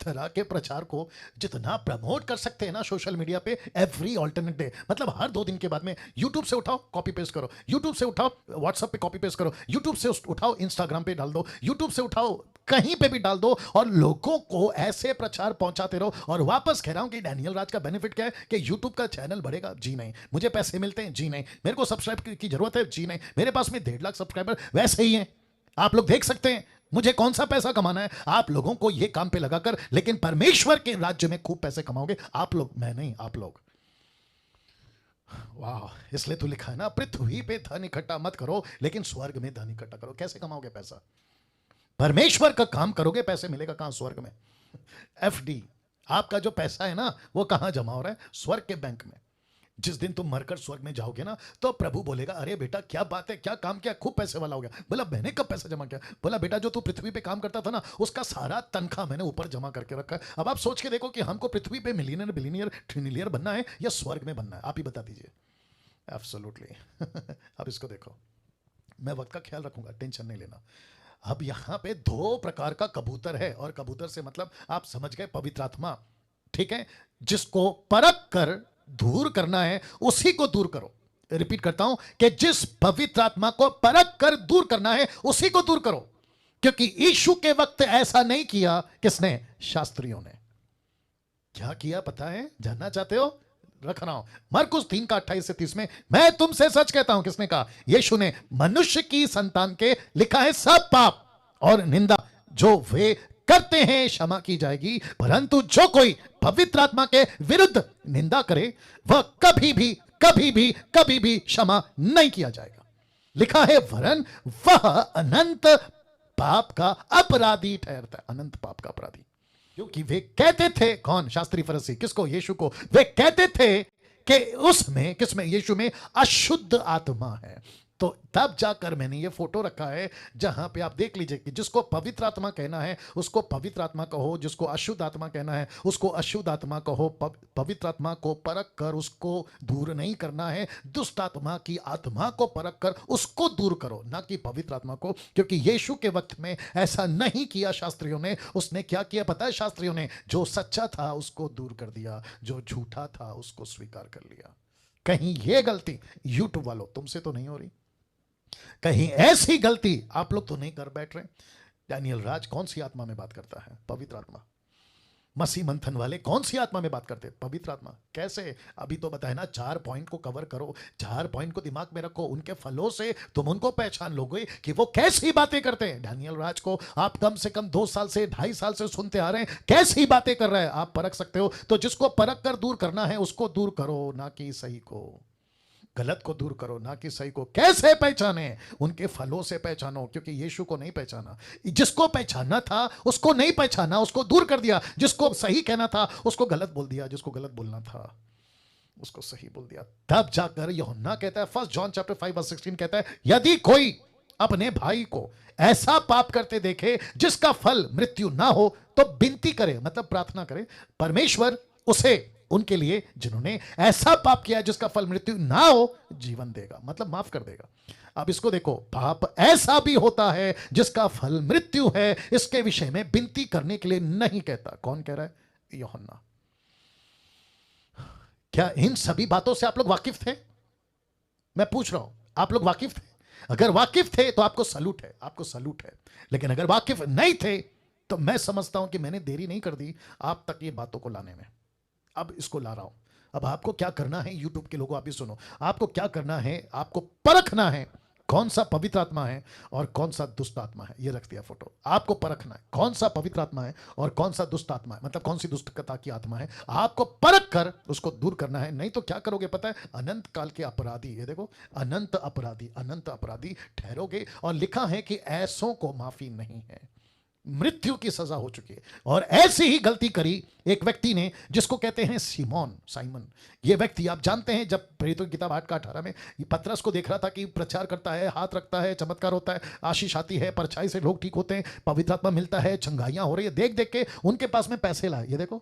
तरह के प्रचार को जितना प्रमोट कर सकते हैं ना सोशल मीडिया पे, एवरी ऑल्टरनेट डे, मतलब हर 2 दिन के बाद में यूट्यूब से उठाओ कॉपी पेस्ट करो, यूट्यूब से उठाओ व्हाट्सएप पे कॉपी पेस्ट करो, यूट्यूब से उठाओ इंस्टाग्राम पे डाल दो, यूट्यूब से उठाओ कहीं पे भी डाल दो, और लोगों को ऐसे प्रचार पहुंचाते रहो। और वापस कह रहा हूं कि डैनियल राज का बेनिफिट क्या है कि यूट्यूब का चैनल बढ़ेगा? जी नहीं। मुझे पैसे मिलते हैं? जी नहीं। मेरे को सब्सक्राइब की जरूरत है? जी नहीं। मेरे पास में 1.5 लाख सब्सक्राइबर वैसे ही हैं, आप लोग देख सकते हैं। मुझे कौन सा पैसा कमाना है? आप लोगों को ये काम पे लगाकर, लेकिन परमेश्वर के राज्य में खूब पैसे कमाओगे आप लोग, मैं नहीं, आप लोग। वाह, इसलिए तो लिखा है ना, पृथ्वी पे धन इकट्ठा मत करो लेकिन स्वर्ग में धन इकट्ठा करो। कैसे कमाओगे पैसा? परमेश्वर का काम करोगे, पैसे मिलेगा कहां? स्वर्ग में। एफडी, आपका जो पैसा है ना वो कहां जमा हो रहा है? स्वर्ग के बैंक में। जिस दिन तुम मरकर स्वर्ग में जाओगे ना तो प्रभु बोलेगा अरे बेटा क्या बात है, क्या काम किया, खूब पैसे वाला हो गया। बोला मैंने कब पैसा जमा किया? बोला बेटा जो तू पृथ्वी पे काम करता था ना उसका सारा तनख्वाह मैंने ऊपर जमा करके रखा है। अब आप सोच के देखो कि हमको पृथ्वी पे मिलियनर बिलियनियर ट्रिलियनियर बनना है या स्वर्ग में बनना है? आप ही बता दीजिए। एब्सोल्युटली। अब इसको देखो, मैं वक्त का ख्याल रखूंगा, टेंशन नहीं लेना। अब यहां पे 2 प्रकार का कबूतर है, और कबूतर से मतलब आप समझ गए, पवित्र आत्मा, ठीक है? जिसको परख कर दूर करना है उसी को दूर करो। रिपीट करता हूं कि जिस पवित्र आत्मा को परख कर दूर करना है उसी को दूर करो, क्योंकि यीशु के वक्त ऐसा नहीं किया। किसने? शास्त्रियों ने। क्या किया पता है? जानना चाहते हो? रख रहा हूं, मरकुस 3:28-30 में, मैं तुमसे सच कहता हूं। किसने कहा? यीशु ने। मनुष्य की संतान के लिखा है सब पाप और निंदा जो वे करते हैं क्षमा की जाएगी, परंतु जो कोई पवित्र आत्मा के विरुद्ध निंदा करे वह कभी भी कभी भी कभी भी क्षमा नहीं किया जाएगा। लिखा है वरन वह अनंत पाप का अपराधी ठहरता है, अनंत पाप का अपराधी। क्योंकि वे कहते थे, कौन? शास्त्री फरीसी। किसको? यीशु को। वे कहते थे कि उसमें, किसमें? यीशु में अशुद्ध आत्मा है। तो तब जाकर मैंने ये फोटो रखा है जहां पे आप देख लीजिए कि जिसको पवित्र आत्मा कहना है उसको पवित्र आत्मा कहो, जिसको अशुद्ध आत्मा कहना है उसको अशुद्ध आत्मा कहो। पवित्र आत्मा को परख कर उसको दूर नहीं करना है, दुष्ट आत्मा की आत्मा को परख कर उसको दूर करो, ना कि पवित्र आत्मा को। क्योंकि यीशु के वक्त में ऐसा नहीं किया शास्त्रियों ने। उसने क्या किया पता है? शास्त्रियों ने जो सच्चा था उसको दूर कर दिया, जो झूठा था उसको स्वीकार कर लिया। कहीं ये गलती यूट्यूब वालों तुमसे तो नहीं हो रही? कहीं ऐसी गलती आप लोग तो नहीं कर बैठ रहे? डैनियल राज कौन सी आत्मा में बात करता है? पवित्र आत्मा। मसीह मंथन वाले कौन सी आत्मा में बात करते हैं? पवित्र आत्मा। कैसे? अभी तो बताया ना, 4 पॉइंट को कवर करो, 4 पॉइंट को दिमाग में रखो, उनके फलों से तुम उनको पहचान लोगे कि वो कैसी बातें करते हैं। डैनियल राज को आप कम से कम 2 साल से 2.5 साल से सुनते आ रहे हैं, कैसी बातें कर रहे हैं आप परख सकते हो। तो जिसको परख कर दूर करना है उसको दूर करो, ना कि सही को। गलत को दूर करो, ना कि सही को। कैसे पहचाने? उनके फलों से पहचानो। क्योंकि यीशु को नहीं पहचाना, जिसको पहचानना था उसको नहीं पहचाना, उसको दूर कर दिया। जिसको सही कहना था उसको गलत बोल दिया, जिसको गलत बोलना था उसको सही बोल दिया। तब जाकर यूहन्ना कहता है, 1 जॉन चैप्टर 5:16 कहता है, यदि कोई अपने भाई को ऐसा पाप करते देखे जिसका फल मृत्यु ना हो तो विनती करे, मतलब प्रार्थना करे, परमेश्वर उसे, उनके लिए जिन्होंने ऐसा पाप किया जिसका फल मृत्यु ना हो, जीवन देगा, मतलब माफ कर देगा। अब इसको देखो, पाप ऐसा भी होता है जिसका फल मृत्यु है, इसके विषय में विनती करने के लिए नहीं कहता। कौन कह रहा है? यूहन्ना। क्या इन सभी बातों से आप लोग वाकिफ थे? मैं पूछ रहा हूं, आप लोग वाकिफ थे? अगर वाकिफ थे तो आपको सलूट है, आपको सलूट है। लेकिन अगर वाकिफ नहीं थे तो मैं समझता हूं कि मैंने देरी नहीं कर दी आप तक ये बातों को लाने में। अब इसको ला रहा हूं। अब आपको क्या करना है, यूट्यूब के लोगों आप भी सुनो, आपको क्या करना है, आपको परखना है कौन सा पवित्र आत्मा है और कौन सा दुष्ट आत्मा है। ये रख दिया फोटो। आपको परखना है कौन सा पवित्र आत्मा है और कौन सा दुष्ट आत्मा है, मतलब कौन सी दुष्टता की आत्मा है। आपको परख कर उसको दूर करना है, नहीं तो क्या करोगे पता है? अनंत काल के अपराधी, ये देखो, अनंत अपराधी ठहरोगे। और लिखा है कि ऐसों को माफी नहीं है, मृत्यु की सजा हो चुकी है। और ऐसी ही गलती करी एक व्यक्ति ने जिसको कहते हैं साइमन। ये व्यक्ति आप जानते हैं, जब प्रेरितों की किताब 8:18 में पतरस को देख रहा था कि प्रचार करता है, हाथ रखता है, चमत्कार होता है, आशीष आती है, परछाई से लोग ठीक होते हैं, पवित्र आत्मा मिलता है, चंगाइयां हो रही है, देख देख के उनके पास में पैसे लाए। ये देखो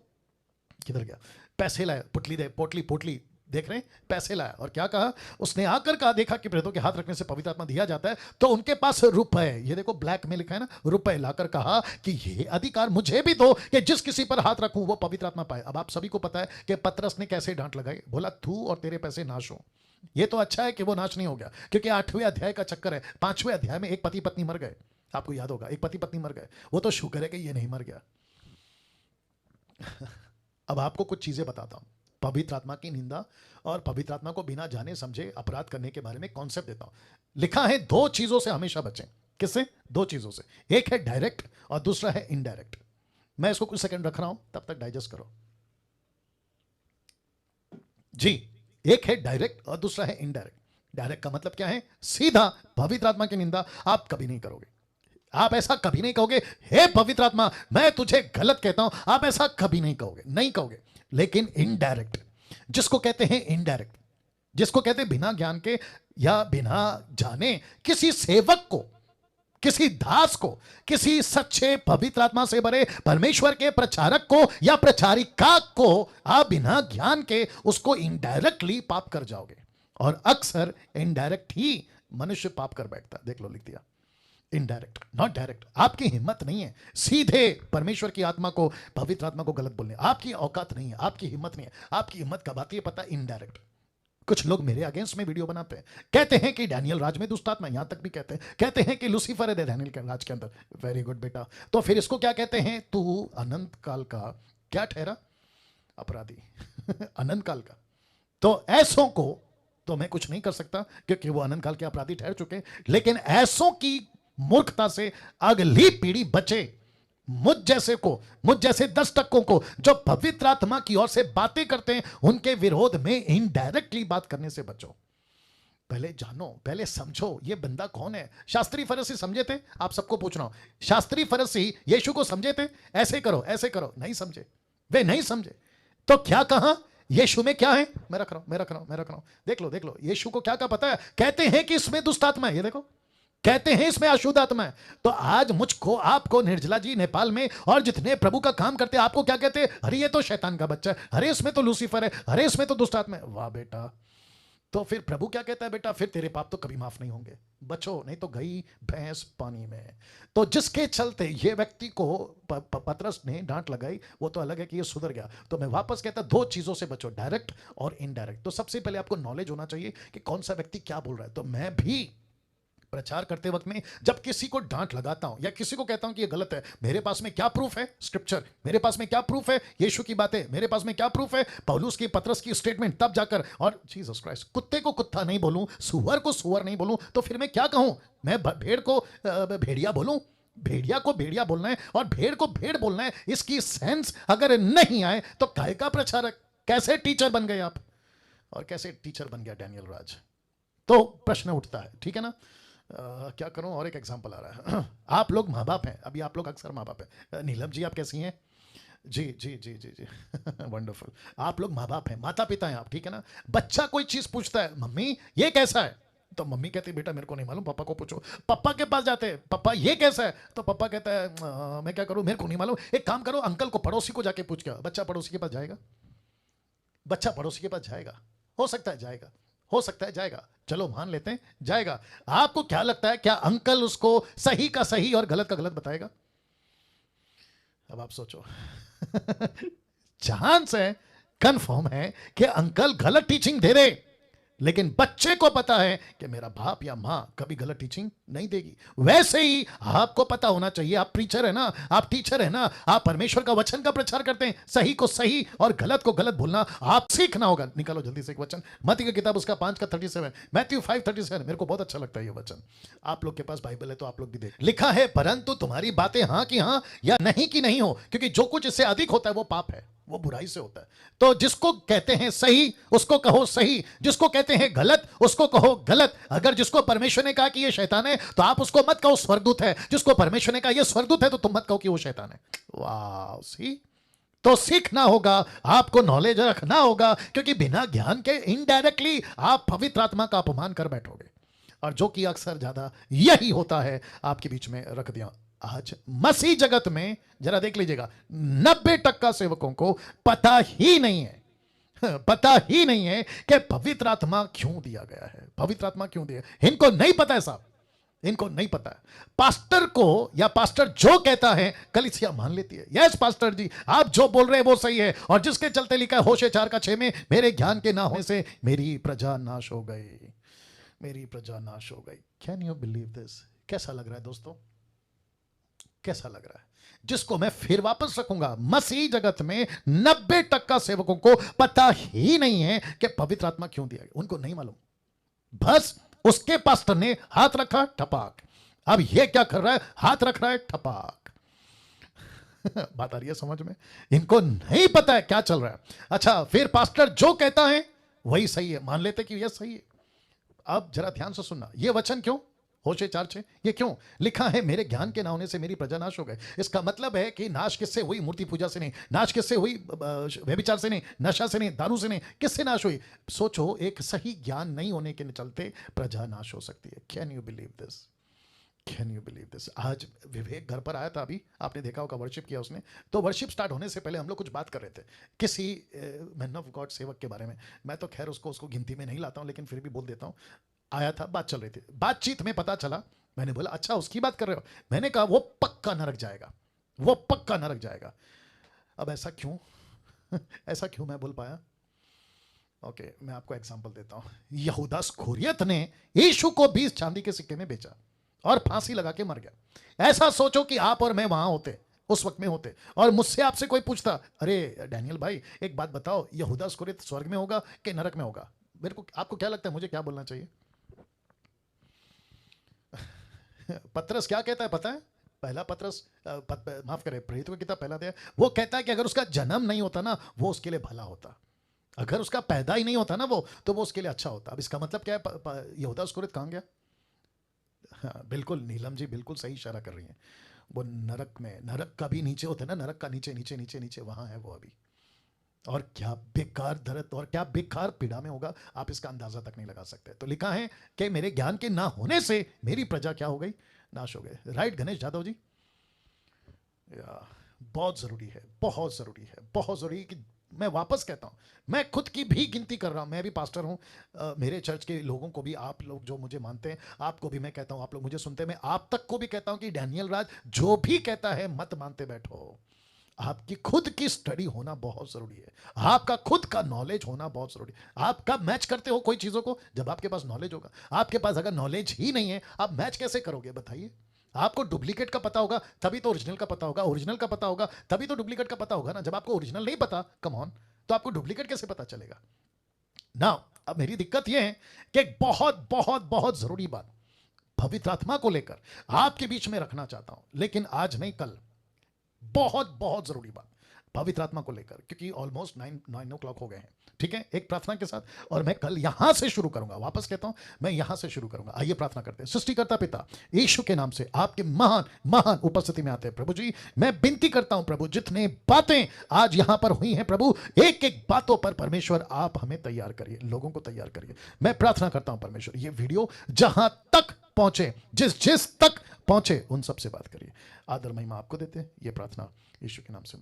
किधर गया, पैसे लाए, पुटली दे, पोटली देख रहे हैं, पैसे लाया। और क्या कहा उसने? आकर कहा, देखा कि प्रेतों के हाथ रखने से पवित्र आत्मा दिया जाता है, तो उनके पास रुपए, ये देखो ब्लैक में लिखा है ना, रुपए लाकर कहा कि ये अधिकार मुझे भी दो कि जिस किसी पर हाथ रखूं वो पवित्र आत्मा पाए। अब आप सभी को पता है कि पतरस ने कैसे डांट लगाई, बोला तू और तेरे पैसे नाश हो। ये तो अच्छा है कि वो नाश नहीं हो गया, क्योंकि 8वें अध्याय का चक्कर है। 5वें अध्याय में एक पति पत्नी मर गए, आपको याद होगा, एक पति पत्नी मर गए। वो तो शुक्र है कि ये नहीं मर गया। अब आपको कुछ चीजें बताता हूं, पवित्र आत्मा की निंदा और पवित्र आत्मा को बिना जाने समझे अपराध करने के बारे में कॉन्सेप्ट देता हूं। लिखा है 2 चीजों से हमेशा बचें। किससे? 2 चीजों से। एक है डायरेक्ट और दूसरा है इनडायरेक्ट। मैं इसको कुछ सेकंड रख रहा हूं, तब तक डाइजेस्ट करो जी। एक है डायरेक्ट और दूसरा है इनडायरेक्ट। डायरेक्ट का मतलब क्या है? सीधा पवित्र आत्मा की निंदा आप कभी नहीं करोगे। आप ऐसा कभी नहीं कहोगे, हे पवित्र आत्मा मैं तुझे गलत कहता हूं, आप ऐसा कभी नहीं कहोगे, नहीं कहोगे। लेकिन इनडायरेक्ट, जिसको कहते हैं इनडायरेक्ट, जिसको कहते हैं बिना ज्ञान के या बिना जाने किसी सेवक को, किसी दास को, किसी सच्चे पवित्र आत्मा से भरे परमेश्वर के प्रचारक को या प्रचारिका को आप बिना ज्ञान के उसको इनडायरेक्टली पाप कर जाओगे। और अक्सर इनडायरेक्ट ही मनुष्य पाप कर बैठता। देख लो, लिख दिया इनडायरेक्ट, नॉट डायरेक्ट। आपकी हिम्मत नहीं है सीधे परमेश्वर की आत्मा को, पवित्र आत्मा को गलत बोलने, आपकी औकात नहीं है, आपकी हिम्मत नहीं है। आपकी हिम्मत कब आती है पता? इनडायरेक्ट। कुछ लोग मेरे अगेंस्ट में वीडियो बनाते हैं, कहते हैं कि डैनियल राज में दुष्ट आत्मा, यहां तक भी कहते हैं कि लूसीफर है डैनियल के राज के अंदर। वेरी गुड बेटा। तो फिर इसको क्या कहते हैं? तू अनंत काल का क्या ठहरा? अपराधी। अनंत काल का। तो ऐसों को तो मैं कुछ नहीं कर सकता क्योंकि वो अनंत काल के अपराधी ठहर चुके हैं। लेकिन ऐसों की मूर्खता से अगली पीढ़ी बचे, मुझ जैसे 10 टक्कों को जो पवित्र आत्मा की ओर से बातें करते हैं, उनके विरोध में इनडायरेक्टली बात करने से बचो। पहले जानो, पहले समझो ये बंदा कौन है। शास्त्री फरीसी समझे थे? आप सबको पूछ रहा हूं, शास्त्री फरीसी यीशु को समझे थे? ऐसे करो ऐसे करो, नहीं समझे, वे नहीं समझे। तो क्या कहा? यीशु में क्या है? मैं रख रहा हूं। देख लो यीशु को क्या क्या पता है। कहते हैं कि इसमें दुष्ट आत्मा है, ये देखो, कहते हैं इसमें अशुद्ध आत्मा है। तो आज मुझको, आपको, निर्जला जी नेपाल में और जितने प्रभु का काम करते हैं, आपको क्या कहते हैं? अरे ये तो शैतान का बच्चा है, अरे इसमें तो लूसीफर है, अरे इसमें तो दुष्ट आत्मा है। वाह बेटा, तो फिर प्रभु क्या कहता है? बेटा फिर तेरे पाप तो कभी माफ नहीं होंगे, बचो, नहीं तो गई भैंस पानी में। तो जिसके चलते ये व्यक्ति को पतरस ने डांट लगाई, वो तो अलग है कि ये सुधर गया। तो मैं वापस कहता, दो चीजों से बचो, डायरेक्ट और इनडायरेक्ट। तो सबसे पहले आपको नॉलेज होना चाहिए कि कौन सा व्यक्ति क्या बोल रहा है। तो मैं भी प्रचार करते वक्त में जब किसी को डांट लगाता हूं या किसी को कहता हूं कि ये गलत है, मेरे पास में क्या प्रूफ है? स्क्रिप्चर। मेरे पास में क्या प्रूफ है? यीशु की बातें। मेरे पास में क्या प्रूफ है? पौलुस की, पतरस की स्टेटमेंट। तब जाकर, और जीसस क्राइस्ट, कुत्ते को कुत्ता नहीं बोलूं, सुअर को सुअर नहीं बोलूं, तो फिर मैं क्या कहूं? मैं भेड़ को भेड़िया बोलूं? भेड़िया को भेड़िया बोलना है और भेड़ को भेड़ बोलना है, इसकी सेंस अगर नहीं आए तो काय का प्रचारक? कैसे टीचर बन गए आप? और कैसे टीचर बन गया डैनियल राज? तो प्रश्न उठता है, ठीक है ना? क्या करूं? और एक एग्जांपल आ रहा है। आप लोग माँ बाप हैं, अभी आप लोग अक्सर माँ बाप हैं। नीलम जी आप कैसी हैं? जी जी जी जी जी वंडरफुल। आप लोग माँ बाप हैं, माता पिता हैं आप, ठीक है ना? बच्चा कोई चीज पूछता है, मम्मी ये कैसा है? तो मम्मी कहती है बेटा मेरे को नहीं मालूम, पापा को पूछो। पापा के पास जाते हैं, पापा ये कैसा है? तो पापा कहता है मैं क्या करूं, मेरे को नहीं मालूम, एक काम करो अंकल को, पड़ोसी को जाके पूछ के आओ। बच्चा पड़ोसी के पास जाएगा? बच्चा पड़ोसी के पास जाएगा? हो सकता है जाएगा, हो सकता है जाएगा, चलो मान लेते हैं जाएगा। आपको क्या लगता है, क्या अंकल उसको सही का सही और गलत का गलत बताएगा? अब आप सोचो। चांस है, कंफर्म है कि अंकल गलत टीचिंग दे रहे, लेकिन बच्चे को पता है कि मेरा बाप या मां कभी गलत टीचिंग नहीं देगी। वैसे ही आपको पता होना चाहिए, आप प्रीचर है ना, आप टीचर है ना, आप परमेश्वर का वचन का प्रचार करते हैं, सही को सही और गलत को गलत बोलना आप सीखना होगा। निकालो जल्दी से एक वचन, मत्ती की किताब उसका 5 का 37, मैथ्यू 5:37। मेरे को बहुत अच्छा लगता है ये वचन। आप लोग के पास बाइबल है तो आप लोग भी देख। लिखा है, परंतु तुम्हारी बातें हां की हां या नहीं की नहीं हो, क्योंकि जो कुछ इससे अधिक होता है वो पाप है, वो बुराई से होता है। तो जिसको कहते हैं सही उसको कहो सही, जिसको कहते हैं गलत उसको कहो गलत। अगर जिसको परमेश्वर ने कहा कि ये शैतान है तो आप उसको मत कहो स्वर्गदूत है, जिसको परमेश्वर ने कहा ये स्वर्गदूत है तो तुम मत कहो कि वो शैतान है। वाह, सी, तो सीखना होगा, आपको नॉलेज रखना होगा, क्योंकि बिना ज्ञान के इनडायरेक्टली आप पवित्र आत्मा का अपमान कर बैठोगे, और जो कि अक्सर ज्यादा यही होता है। आपके बीच में रख दिया। आज मसीह जगत में जरा देख लीजिएगा, 90% सेवकों को पता ही नहीं है, पता ही नहीं है कि पवित्र आत्मा क्यों दिया गया है। पवित्र आत्मा क्यों दिया, इनको नहीं पता है साहब, इनको नहीं पता है। पास्टर को या पास्टर जो कहता है कलीसिया मान लेती है, यस पास्टर जी आप जो बोल रहे हैं वो सही है, और जिसके चलते लिखा है होशे 4:6 में, मेरे ज्ञान के ना होने से मेरी प्रजा नाश हो गई, मेरी प्रजा नाश हो गई। Can you believe this? कैसा लग रहा है दोस्तों, कैसा लग रहा है? जिसको मैं फिर वापस रखूंगा, मसीह जगत में 90% सेवकों को पता ही नहीं है कि पवित्र आत्मा क्यों दिया गया, उनको नहीं मालूम। बस उसके पास्टर ने हाथ रखा, ठपाक। अब ये क्या कर रहा है, हाथ रख रहा है, ठपाक। बात आ रही है समझ में? इनको नहीं पता है क्या चल रहा है। अच्छा, फिर पास्टर जो कहता है वही सही है, मान लेते कि यह सही है। अब जरा ध्यान से सुनना, यह वचन क्यों होशे 4:6, ये क्यों लिखा है? मेरे ज्ञान के ना होने से मेरी प्रजा नाश हो गए। इसका मतलब है कि नाश किससे हुई? मूर्ति पूजा से नहीं, नाश किससे हुई? व्यभिचार से नहीं, नशा से नहीं, दारू से नहीं, किससे नाश हुई? सोचो, एक सही ज्ञान नहीं होने के चलते प्रजा नाश हो सकती है। Can you believe this? Can you believe this? आज विवेक घर पर आया था, अभी आपने देखा होगा, वर्शिप किया उसने। तो वर्शिप स्टार्ट होने से पहले हम लोग कुछ बात कर रहे थे किसी मैन ऑफ गॉड सेवक के बारे में। मैं तो खैर उसको गिनती में नहीं लाता हूं, लेकिन फिर भी बोल देता हूं। आया था, बात चल रही थी, बातचीत में पता चला, मैंने बोला अच्छा उसकी बात कर रहे हो? मैंने कहा वो पक्का नरक जाएगा, वो पक्का नरक जाएगा। अब ऐसा क्यों? ऐसा क्यों मैं बोल पाया? ओके, मैं आपको एग्जांपल देता हूं। यहूदा स्कूरियत ने यीशु को 20 चांदी के सिक्के में बेचा और फांसी लगा के मर गया। ऐसा सोचो कि आप और मैं वहां होते, उस वक्त में होते, और मुझसे आपसे कोई पूछता, अरे डैनियल भाई एक बात बताओ, यहूदा स्कूरियत स्वर्ग में होगा कि नरक में होगा? मेरे को, आपको क्या लगता है मुझे क्या बोलना चाहिए? पतरस क्या कहता है पता है? पहला पत्रस माफ करें, प्रेरितों की किताब पहला अध्याय, वो कहता है कि अगर उसका जन्म नहीं होता ना, वो उसके लिए भला होता। अगर उसका पैदा ही नहीं होता ना वो, तो वो उसके लिए अच्छा होता। अब इसका मतलब क्या है? यहूदा इस्करियोत कहाँ गया? हाँ बिल्कुल, नीलम जी बिल्कुल सही इशारा कर रही हैं। वो नरक में, नरक का भी नीचे होता है ना, नरक का नीचे नीचे नीचे नीचे, वहां है वो अभी। और क्या बेकार दर्द और क्या बेकार पीड़ा में होगा, आप इसका अंदाजा तक नहीं लगा सकते। तो लिखा है कि मेरे ज्ञान के ना होने से मेरी प्रजा क्या हो गई? नाश हो गए। राइट गणेश यादव जी? या, बहुत जरूरी है, बहुत जरूरी है, बहुत जरूरी है कि मैं वापस कहता हूं, मैं खुद की भी गिनती कर रहा हूं, मैं भी पास्टर हूं। मेरे चर्च के लोगों को भी, आप लोग जो मुझे मानते हैं, आपको भी मैं कहता हूं, आप लोग मुझे सुनते हैं, मैं आप तक को भी कहता हूं कि डैनियल राज जो भी कहता है मत मानते बैठो। आपकी खुद की स्टडी होना बहुत जरूरी है, आपका खुद का नॉलेज होना बहुत जरूरी है। आप कब मैच करते हो कोई चीजों को? जब आपके पास नॉलेज होगा। आपके पास अगर नॉलेज ही नहीं है, आप मैच कैसे करोगे बताइए? आपको डुप्लीकेट का पता होगा तभी तो ओरिजिनल का पता होगा, ओरिजिनल का पता होगा तभी तो डुप्लीकेट का पता होगा ना। जब आपको ओरिजिनल नहीं पता, कम ऑन, तो आपको डुप्लीकेट कैसे पता चलेगा ना? अब मेरी दिक्कत यह है कि एक बहुत बहुत बहुत जरूरी बात पवित्र आत्मा को लेकर आपके बीच में रखना चाहता हूं, लेकिन आज नहीं कल, बहुत बहुत जरूरी बात पवित्र आत्मा को लेकर, क्योंकि ऑलमोस्ट 9 o'clock हो गए हैं। ठीक है, एक प्रार्थना के साथ, और मैं कल यहां से शुरू करूंगा। वापस कहता हूं, मैं यहां से शुरू करूंगा। आइए प्रार्थना करते हैं। सृष्टिकर्ता पिता यीशु के नाम से आपके महान महान उपस्थिति में आते हैं प्रभु जी। मैं विनती करता हूं प्रभु, जितने बातें आज यहां पर हुई हैं प्रभु, एक एक बातों पर परमेश्वर आप हमें तैयार करिए, लोगों को तैयार करिए। मैं प्रार्थना करता हूं परमेश्वर, ये वीडियो जहां तक पहुंचे, जिस जिस तक पहुंचे, उन सबसे बात करिए। आदर महिमा आपको देते हैं, ये प्रार्थना यीशु के नाम से।